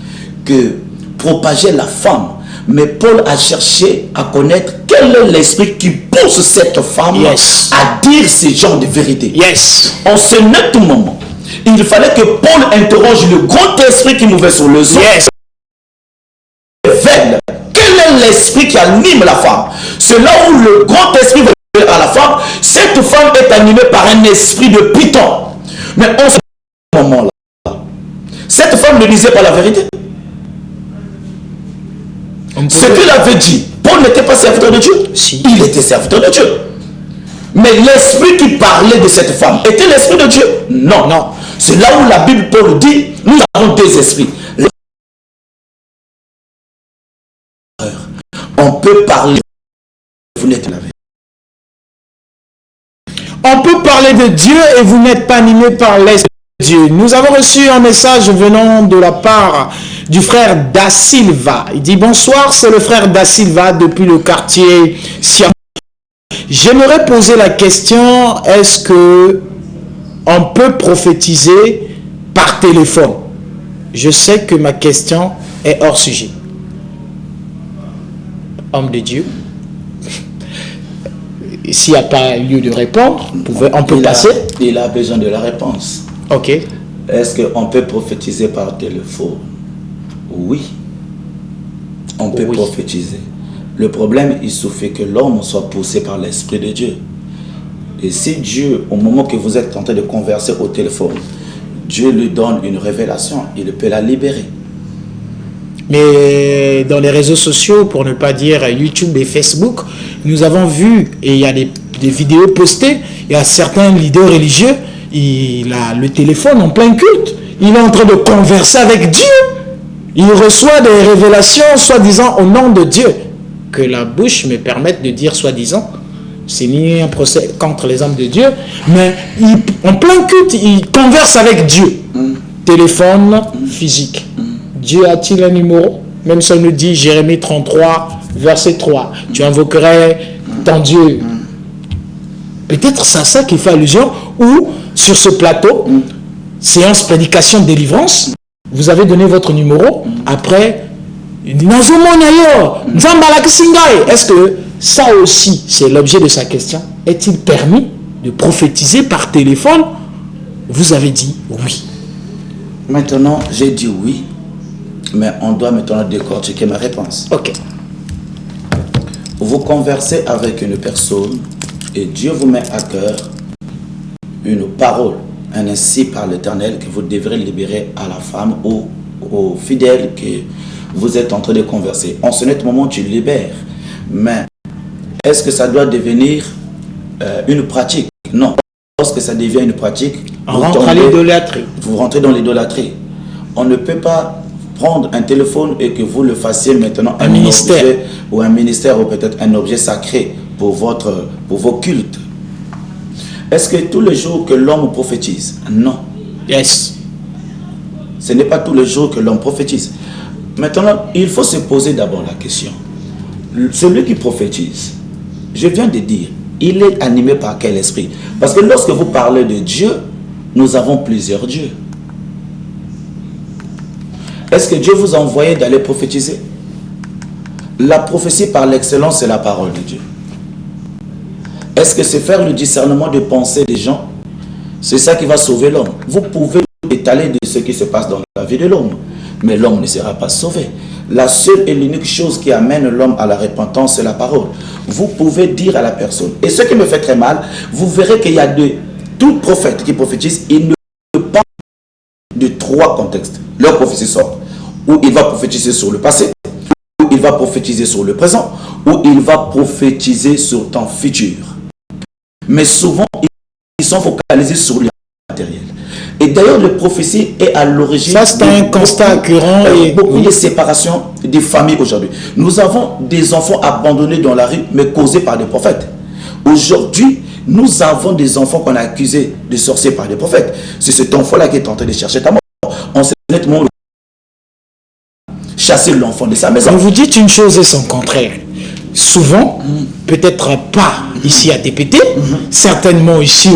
que propageait la femme. Mais Paul a cherché à connaître quel est l'esprit qui pousse cette femme à dire ce genre de vérité. En ce net moment, il fallait que Paul interroge le grand esprit qui mouvait sur le sol. Quel est l'esprit qui anime la femme? C'est là où le grand esprit va dire à la femme, cette femme est animée par un esprit de python. Mais en ce moment-là, cette femme ne disait pas la vérité. Ce qu'il avait dit, Paul n'était pas serviteur de Dieu. Il était serviteur de Dieu. Mais l'esprit qui parlait de cette femme était l'esprit de Dieu? Non, non. C'est là où la Bible, Paul dit, nous avons deux esprits. On peut parler, vous n'êtes pas la vérité. On peut parler de Dieu et vous n'êtes pas animé par l'Esprit de Dieu. Nous avons reçu un message venant de la part du frère Da Silva. Il dit bonsoir, c'est le frère Da Silva depuis le quartier Siam. J'aimerais poser la question, est-ce que on peut prophétiser par téléphone? Je sais que ma question est hors sujet. Homme de Dieu. S'il n'y a pas lieu de répondre, on peut passer. Il a besoin de la réponse. Ok. Est-ce qu'on peut prophétiser par téléphone? Oui. On peut prophétiser. Le problème, il suffit que l'homme soit poussé par l'Esprit de Dieu. Et si Dieu, au moment que vous êtes en train de converser au téléphone, Dieu lui donne une révélation, il peut la libérer. Mais dans les réseaux sociaux, pour ne pas dire YouTube et Facebook, nous avons vu, et il y a des vidéos postées, il y a certains leaders religieux, il a le téléphone en plein culte, il est en train de converser avec Dieu. Il reçoit des révélations, soi-disant, au nom de Dieu. Que la bouche me permette de dire soi-disant, c'est ni un procès contre les hommes de Dieu, mais en plein culte, il converse avec Dieu. Téléphone physique. Dieu a-t-il un numéro? Même si on nous dit Jérémie 33, verset 3, tu invoquerais ton Dieu. Peut-être c'est à ça qu'il fait allusion, ou sur ce plateau, séance prédication délivrance, vous avez donné votre numéro, après, il dit est-ce que ça aussi, c'est l'objet de sa question, est-il permis de prophétiser par téléphone? Vous avez dit oui. Maintenant, j'ai dit oui, mais on doit maintenant décortiquer ma réponse. Ok. vous conversez avec une personne et Dieu vous met à cœur une parole, un ainsi par l'Éternel que vous devrez libérer à la femme ou au fidèle que vous êtes en train de converser. En ce net moment, tu libères. Mais est-ce que ça doit devenir une pratique? Non. Lorsque ça devient une pratique, vous rentrez dans l'idolâtrie. On ne peut pas prendre un téléphone et que vous le fassiez maintenant un ministère objet, ou un ministère ou peut-être un objet sacré pour vos cultes. Est-ce que tous les jours que l'homme prophétise? Non. Yes. Ce n'est pas tous les jours que l'homme prophétise. Maintenant, il faut se poser d'abord la question. Celui qui prophétise, je viens de dire, il est animé par quel esprit? Parce que lorsque vous parlez de Dieu, nous avons plusieurs dieux. Est-ce que Dieu vous a envoyé d'aller prophétiser? La prophétie par l'excellence, c'est la parole de Dieu. Est-ce que c'est faire le discernement de pensée des gens? C'est ça qui va sauver l'homme. Vous pouvez étaler de ce qui se passe dans la vie de l'homme, mais l'homme ne sera pas sauvé. La seule et l'unique chose qui amène l'homme à la repentance, c'est la parole. Vous pouvez dire à la personne. Et ce qui me fait très mal, vous verrez qu'il y a tout prophète qui prophétise, il ne peut pas de trois contextes. Leur prophétie sort. Ou il va prophétiser sur le passé, ou il va prophétiser sur le présent, ou il va prophétiser sur le temps futur. Mais souvent, ils sont focalisés sur le matériel. Et d'ailleurs, la prophétie est à l'origine. Ça, c'est un constat récurrent. Et beaucoup de séparation des familles aujourd'hui. Nous avons des enfants abandonnés dans la rue, mais causés par des prophètes. Aujourd'hui, nous avons des enfants qu'on a accusés de sorciers par des prophètes. C'est cet enfant-là qui est en train de chercher ta mort. On sait nettement chasser l'enfant de sa maison. Mais vous dites une chose et son contraire. Souvent, peut-être pas ici à TPT, certainement ici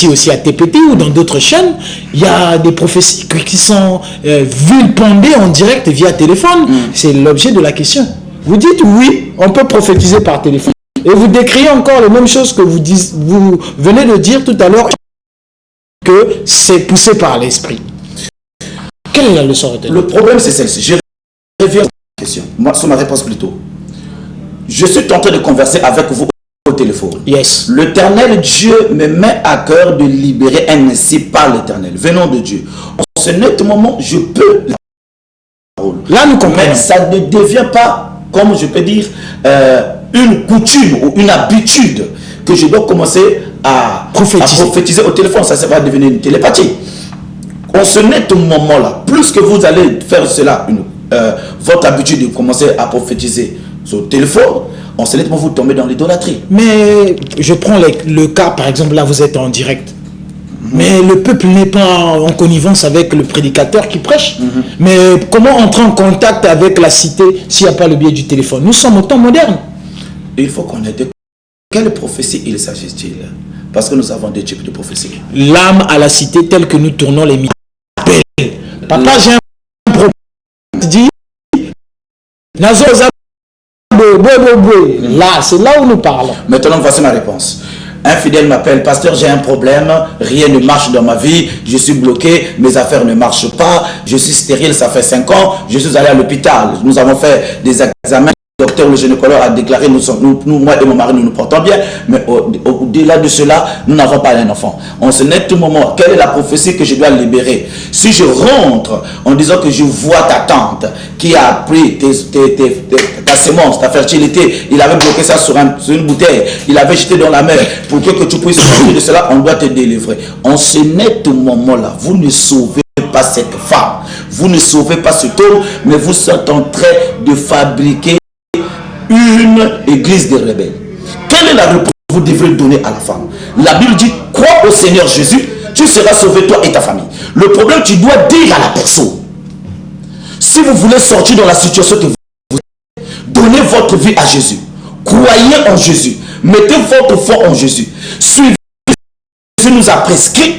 aussi à TPT ou dans d'autres chaînes, il y a des prophéties qui sont vilipendées en direct via téléphone. C'est l'objet de la question. Vous dites oui, on peut prophétiser par téléphone. Et vous décrivez encore les mêmes choses que vous venez de dire tout à l'heure, que c'est poussé par l'esprit. Quelle est la leçon retenue? Le problème, c'est celle-ci. Je reviens à la question. Moi, sur ma réponse plutôt. Je suis tenté de converser avec vous au téléphone. Yes. L'Éternel Dieu me met à cœur de libérer un ainsi par l'Éternel, venant de Dieu. En ce net moment, je peux la parole. Là, nous comprenons. Mais ça ne devient pas, comme je peux dire, une coutume ou une habitude que je dois commencer à prophétiser au téléphone. Ça va devenir une télépathie. En ce net moment-là, plus que vous allez faire cela, votre habitude de commencer à prophétiser sur le téléphone, on sait nettement vous tombez dans l'idolâtrie. Mais je prends le cas, par exemple, là vous êtes en direct. Mais le peuple n'est pas en connivence avec le prédicateur qui prêche. Mais comment entrer en contact avec la cité s'il n'y a pas le biais du téléphone? Nous sommes au temps moderne. Il faut qu'on ait de quelle prophétie il s'agit-il? Parce que nous avons deux types de prophéties. L'âme à la cité telle que nous tournons les midi. Papa, j'ai un problème. Dit là, c'est là où nous parlons. Maintenant, voici ma réponse. Un fidèle m'appelle, pasteur, j'ai un problème, rien ne marche dans ma vie, je suis bloqué, mes affaires ne marchent pas, je suis stérile, ça fait 5 ans, je suis allé à l'hôpital, nous avons fait des examens. Le docteur, le gynécologue a déclaré, moi et mon mari, nous nous portons bien, mais au-delà de cela, nous n'avons pas un enfant. En ce net moment, quelle est la prophétie que je dois libérer? Si je rentre en disant que je vois ta tante qui a pris ta sémence, ta fertilité, il avait bloqué ça sur une bouteille, il avait jeté dans la mer, pour que tu puisses sortir de cela, on doit te délivrer. En ce net moment-là, vous ne sauvez pas cette femme, vous ne sauvez pas cet homme, mais vous êtes en train de fabriquer une église des rebelles. Quelle est la réponse que vous devrez donner à la femme? La Bible dit, crois au Seigneur Jésus, tu seras sauvé toi et ta famille. Le problème, tu dois dire à la personne, si vous voulez sortir dans la situation que vous êtes, donnez votre vie à Jésus, croyez en Jésus, mettez votre foi en Jésus, suivez ce que Jésus nous a prescrit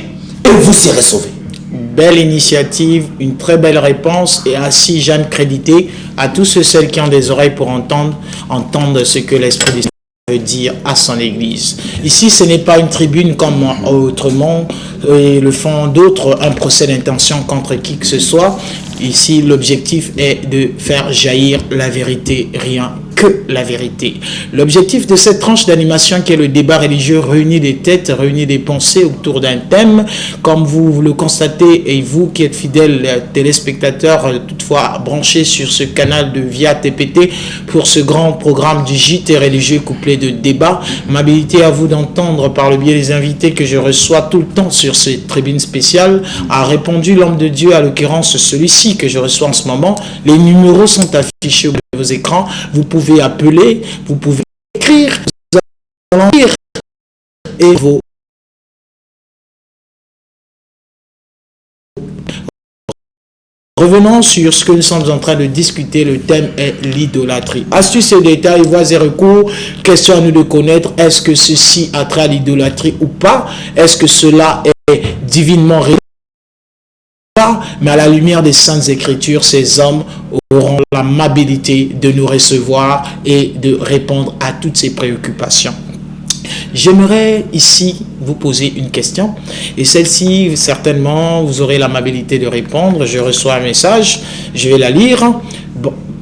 et vous serez sauvés. Belle initiative, une très belle réponse et ainsi Jeanne crédité à tous ceux qui ont des oreilles pour entendre ce que l'Esprit du Seigneur veut dire à son Église. Ici, ce n'est pas une tribune comme autrement et le font d'autres, un procès d'intention contre qui que ce soit. Ici, l'objectif est de faire jaillir la vérité, rien que la vérité. L'objectif de cette tranche d'animation qui est le débat religieux réunit des têtes, réunit des pensées autour d'un thème. Comme vous le constatez, et vous qui êtes fidèles téléspectateurs, toutefois branchés sur ce canal de Via TPT pour ce grand programme du JT religieux couplé de débats, m'habiliter à vous d'entendre par le biais des invités que je reçois tout le temps sur cette tribune spéciale, a répondu l'homme de Dieu, à l'occurrence celui-ci que je reçois en ce moment. Les numéros sont affichés au bout de vos écrans. Vous pouvez appeler, vous pouvez écrire, vous allez lire et vos revenons sur ce que nous sommes en train de discuter. Le thème est l'idolâtrie. Astuces et détails, voies et recours. Question à nous de connaître. Est-ce que ceci a trait à l'idolâtrie ou pas? Est-ce que cela est divinement réel? Mais à la lumière des Saintes Écritures, ces hommes auront l'amabilité de nous recevoir et de répondre à toutes ces préoccupations. J'aimerais ici vous poser une question et celle-ci, certainement, vous aurez l'amabilité de répondre. Je reçois un message, je vais la lire.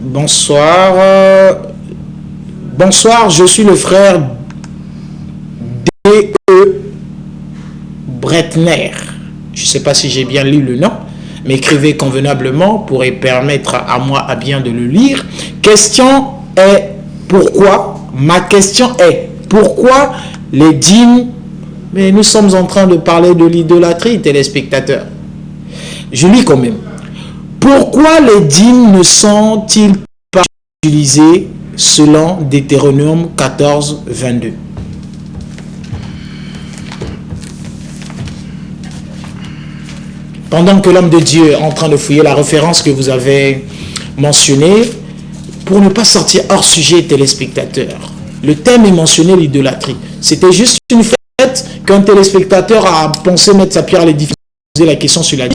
Bonsoir. Bonsoir, je suis le frère D.E. Bretner. Je ne sais pas si j'ai bien lu le nom. M'écrivez convenablement pour permettre à moi à bien de le lire. Question est pourquoi? Ma question est pourquoi les dîmes? Mais nous sommes en train de parler de l'idolâtrie, téléspectateurs. Je lis quand même. Pourquoi les dîmes ne sont-ils pas utilisés selon Deutéronome 14, 22? Pendant que l'homme de Dieu est en train de fouiller la référence que vous avez mentionnée, pour ne pas sortir hors sujet, téléspectateurs, le thème est mentionné, l'idolâtrie. C'était juste une fête qu'un téléspectateur a pensé mettre sa pierre à l'édifice, poser la question sur la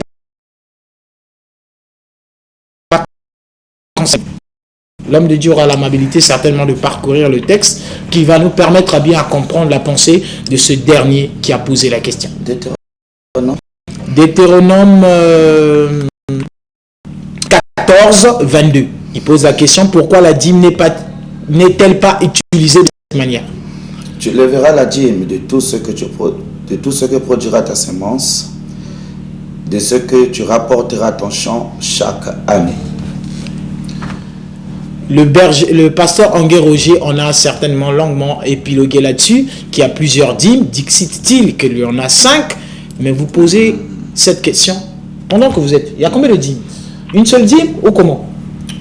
L'homme de Dieu aura l'amabilité certainement de parcourir le texte qui va nous permettre à bien comprendre la pensée de ce dernier qui a posé la question. Deutéronome 14, 22. Il pose la question pourquoi la dîme n'est-elle pas utilisée de cette manière? Tu lèveras la dîme de tout ce que produira ta semence, de ce que tu rapporteras ton champ chaque année. Le pasteur Anguet Roger en a certainement longuement épilogué là-dessus, qu'il y a plusieurs dîmes, dixit-il qu'il y en a 5, mais vous posez cette question pendant que vous êtes. Il y a combien de dîmes? Une seule dîme ou comment?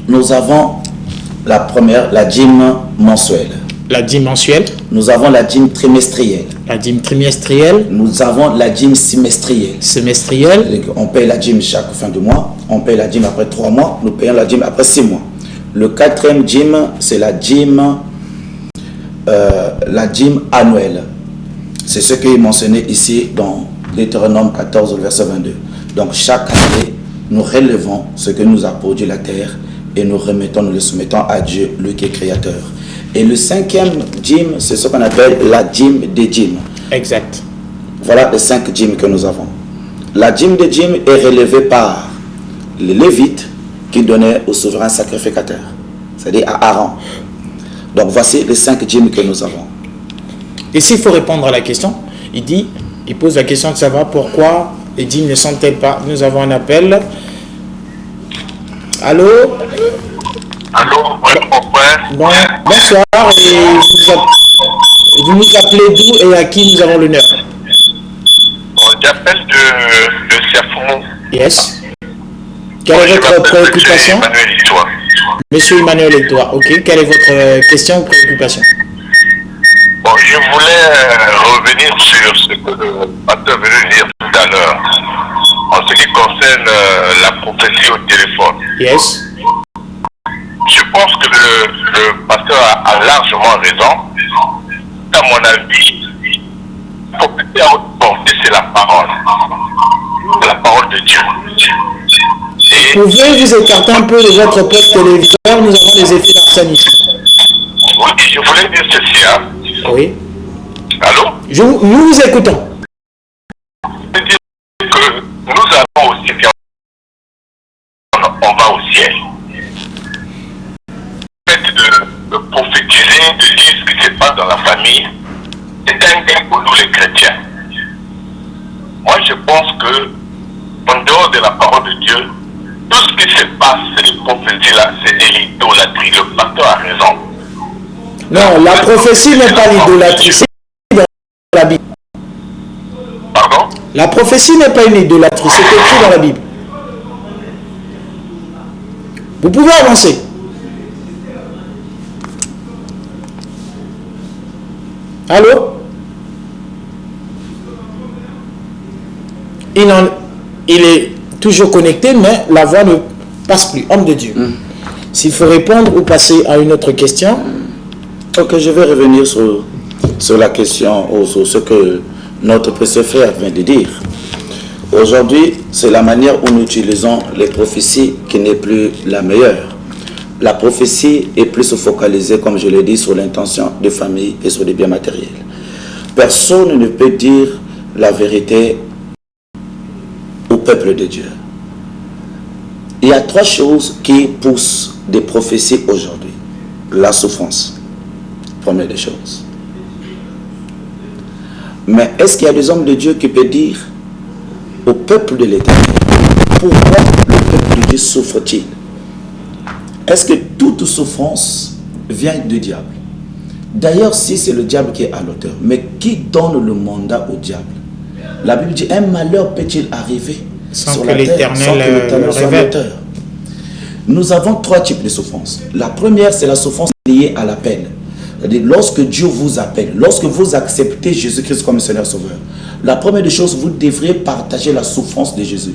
Nous avons la première, la dîme mensuelle. La dîme mensuelle. Nous avons la dîme trimestrielle. La dîme trimestrielle. Nous avons la dîme semestrielle. Semestrielle. On paye la dîme chaque fin de mois. On paye la dîme après 3 mois. Nous payons la dîme après 6 mois. Le 4e dîme, c'est la dîme annuelle. C'est ce qui est mentionné ici dans Deutéronome 14, verset 22. Donc chaque année, nous relevons ce que nous a produit la terre et nous le soumettons à Dieu, lui qui est créateur. Et le 5e dîme, c'est ce qu'on appelle la dîme des dîmes. Exact. Voilà les 5 dîmes que nous avons. La dîme des dîmes est relevée par les Lévites qui donnaient au souverain sacrificateur, c'est-à-dire à Aaron. Donc voici les 5 dîmes que nous avons. Et s'il faut répondre à la question, il pose la question de savoir pourquoi les dîmes ne sont-elles pas. Nous avons un appel. Allô? Allô, oui, mon frère. Bon, bonsoir. Et vous nous appelez d'où et à qui nous avons l'honneur? J'appelle de Serfou. Yes. Quelle est votre préoccupation? Monsieur Emmanuel et toi. Ok. Quelle est votre question ou préoccupation? Bon, je voulais revenir sur ce que le pasteur venait dire tout à l'heure, en ce qui concerne la prophétie au téléphone. Yes. Je pense que le pasteur a largement raison. À mon avis, la prophétie à haute portée, c'est la parole de Dieu. Pouvez vous écarter un peu de votre poste téléviseur? Nous avons des effets d'arsène ici. Oui, je voulais dire ceci. Hein. Oui. Allô? Nous vous écoutons. Je veux dire que nous avons aussi, on va au ciel. Le fait de prophétiser, de dire ce qui se passe dans la famille, c'est un gain pour nous les chrétiens. Moi, je pense que, en dehors de la parole de Dieu, tout ce qui se passe, les prophéties-là, c'est de l'idolâtrie. Le pasteur a raison. Non, la prophétie n'est pas l'idolâtrie, c'est dans la Bible. Pardon? La prophétie n'est pas une idolâtrie, c'est écrit dans la Bible. Vous pouvez avancer. Allô? Il est toujours connecté, mais la voix ne passe plus. Homme de Dieu. S'il faut répondre ou passer à une autre question. Ok, je vais revenir sur la question, ou sur ce que notre précieux frère vient de dire. Aujourd'hui, c'est la manière où nous utilisons les prophéties qui n'est plus la meilleure. La prophétie est plus focalisée, comme je l'ai dit, sur l'intention de famille et sur les biens matériels. Personne ne peut dire la vérité au peuple de Dieu. Il y a trois choses qui poussent des prophéties aujourd'hui. La souffrance, première des choses. Mais est-ce qu'il y a des hommes de Dieu qui peuvent dire au peuple de l'Éternel, pourquoi le peuple de Dieu souffre-t-il? Est-ce que toute souffrance vient du diable? D'ailleurs, si c'est le diable qui est à l'auteur, mais qui donne le mandat au diable? La Bible dit, un malheur peut-il arriver Sans que l'Éternel soit l'auteur? Nous avons trois types de souffrances. La première, c'est la souffrance liée à l'appel. C'est-à-dire, lorsque Dieu vous appelle, lorsque vous acceptez Jésus-Christ comme Seigneur Sauveur, la première des choses, vous devrez partager la souffrance de Jésus.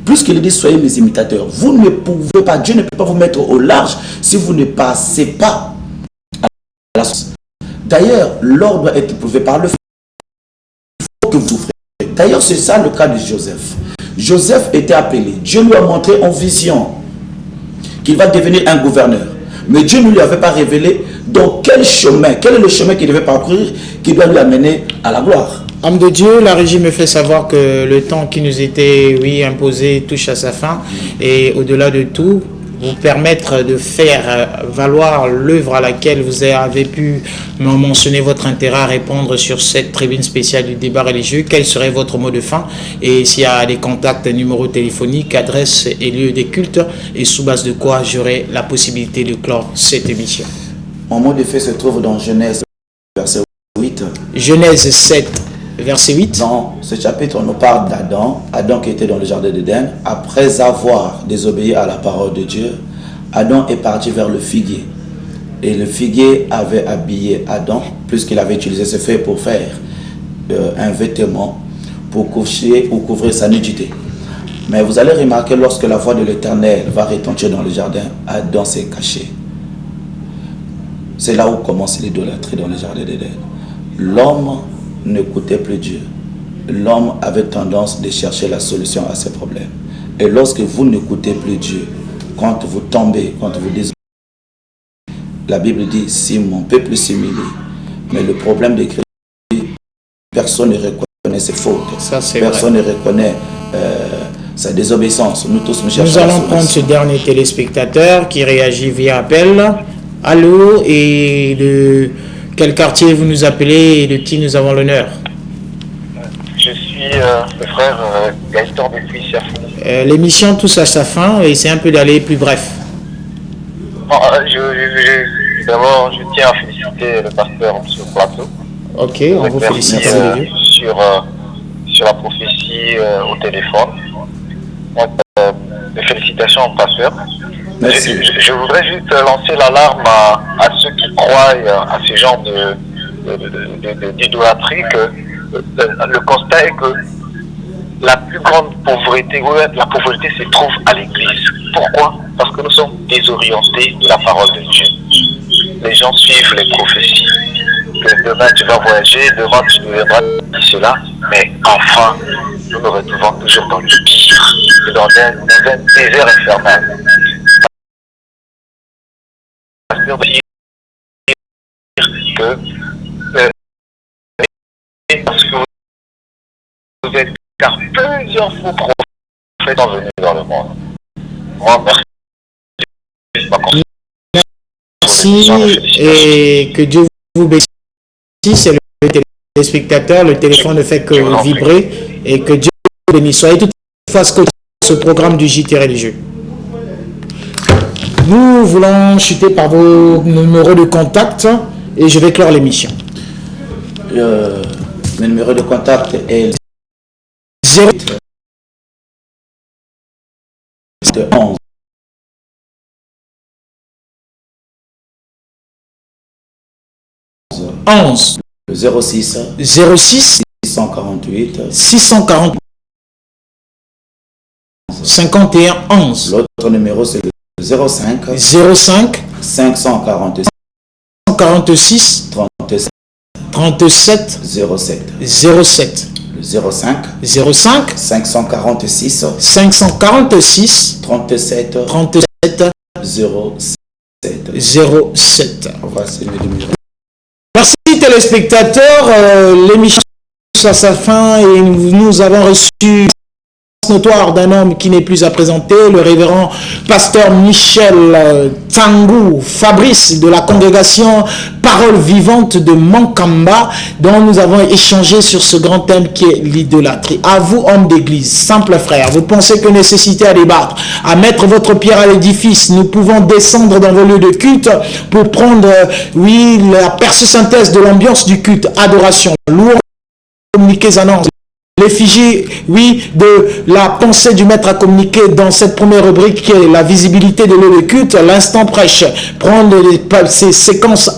Puisqu'il dit, soyez mes imitateurs. Vous ne pouvez pas, Dieu ne peut pas vous mettre au large si vous ne passez pas à la souffrance. D'ailleurs, l'or doit être prouvé par le fait que vous souffrez. D'ailleurs, c'est ça le cas de Joseph. Joseph était appelé. Dieu lui a montré en vision qu'il va devenir un gouverneur. Mais Dieu ne lui avait pas révélé dans quel chemin, quel est le chemin qu'il devait parcourir, qui doit lui amener à la gloire. Homme de Dieu, la régie me fait savoir que le temps qui nous était imposé touche à sa fin. Et au-delà de tout, vous permettre de faire valoir l'œuvre à laquelle vous avez pu mentionner votre intérêt à répondre sur cette tribune spéciale du débat religieux. Quel serait votre mot de fin? Et s'il y a des contacts, numéros téléphoniques, adresses et lieux des cultes, et sous base de quoi j'aurai la possibilité de clore cette émission? Mon mot de fait se trouve dans Genèse, verset 8. Genèse 7, verset 8. Dans ce chapitre, on nous parle d'Adam. Adam qui était dans le jardin d'Éden. Après avoir désobéi à la parole de Dieu, Adam est parti vers le figuier. Et le figuier avait habillé Adam, puisqu'il avait utilisé ce feuilles pour faire un vêtement pour coucher ou couvrir sa nudité. Mais vous allez remarquer, lorsque la voix de l'Éternel va retentir dans le jardin, Adam s'est caché. C'est là où commence l'idolâtrie dans le jardin d'Éden. L'homme n'écoutait plus Dieu. L'homme avait tendance de chercher la solution à ses problèmes. Et lorsque vous n'écoutez plus Dieu, quand vous tombez, quand vous dites, la Bible dit, si mon peuple s'humilie, mais le problème de Christ, personne ne reconnaît ses fautes, personne ne reconnaît sa désobéissance. Nous tous nous cherchons. Nous allons prendre ce dernier téléspectateur qui réagit via appel. Allô, et de quel quartier vous nous appelez et de qui nous avons l'honneur? Je suis le frère Gaëtan depuis Siafou. L'émission touche à sa fin et c'est un peu d'aller plus bref. D'abord, je tiens à féliciter le pasteur sur le plateau. Ok, on vous félicite. Sur la prophétie au téléphone. Donc, félicitations au pasteur. Je voudrais juste lancer l'alarme à ceux qui croient à ce genre d'idolâtrie, que le constat est que la plus grande pauvreté, la pauvreté se trouve à l'église. Pourquoi? Parce que nous sommes désorientés de la parole de Dieu. Les gens suivent les prophéties. Que demain tu vas voyager, demain tu deviendras cela, mais enfin, nous nous retrouvons toujours dans le pire, dans un désert infernal. Que parce que vous êtes, car plusieurs faux prophètes sont venus dans le monde. Moi, merci. merci et que Dieu vous bénisse. C'est le téléspectateur, le téléphone ne fait que vibrer et que Dieu vous bénisse. Soyez toutefois scotchés ce programme du JT religieux. Nous voulons chuter par vos numéros de contact et je vais clore l'émission. Le numéro de contact est 11 11 06 06 648 640 51 11. L'autre numéro c'est le 05 05 546 46 37 07 07. le 05 05 546 546 37 37 07. 07. Voici le numéro. Merci téléspectateurs, l'émission à sa fin et nous avons reçu notoire d'un homme qui n'est plus à présenter, le révérend pasteur Michel Tangou Fabrice de la congrégation Parole Vivante de Mankamba, dont nous avons échangé sur ce grand thème qui est l'idolâtrie. À vous, hommes d'église, simples frères, vous pensez que nécessité à débattre, à mettre votre pierre à l'édifice, nous pouvons descendre dans vos lieux de culte pour prendre, oui, la perce-synthèse de l'ambiance du culte, adoration, louange, communiqués annonces, l'effigie, oui, de la pensée du maître à communiquer dans cette première rubrique qui est la visibilité de lieu de culte, l'instant prêche, prendre ces séquences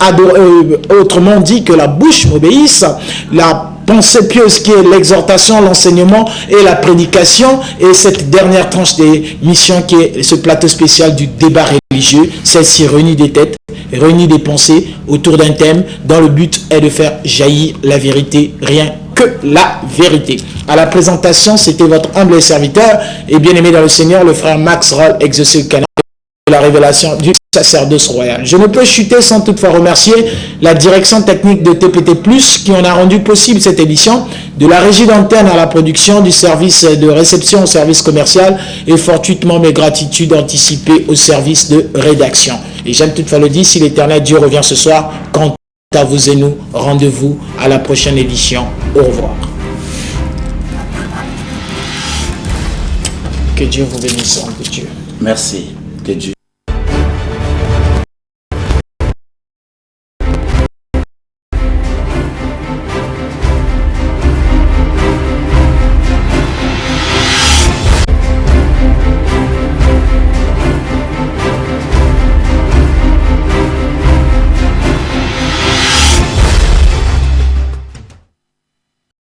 autrement dit que la bouche m'obéisse, la pensée pieuse qui est l'exhortation, l'enseignement et la prédication, et cette dernière tranche des missions qui est ce plateau spécial du débat religieux, celle-ci réunit des têtes, réunit des pensées autour d'un thème dont le but est de faire jaillir la vérité, rien que la vérité. À la présentation, c'était votre humble serviteur et bien-aimé dans le Seigneur, le frère Max Roll, exaucé le canal de la révélation du sacerdoce royal. Je ne peux chuter sans toutefois remercier la direction technique de TPT+, qui en a rendu possible cette édition, de la régie d'antenne à la production, du service de réception au service commercial et fortuitement mes gratitudes anticipées au service de rédaction. Et j'aime toutefois le dire, si l'Éternel Dieu revient ce soir, quant à vous et nous, rendez-vous à la prochaine édition. Au revoir. Que Dieu vous bénisse, de Dieu. Merci. Que Dieu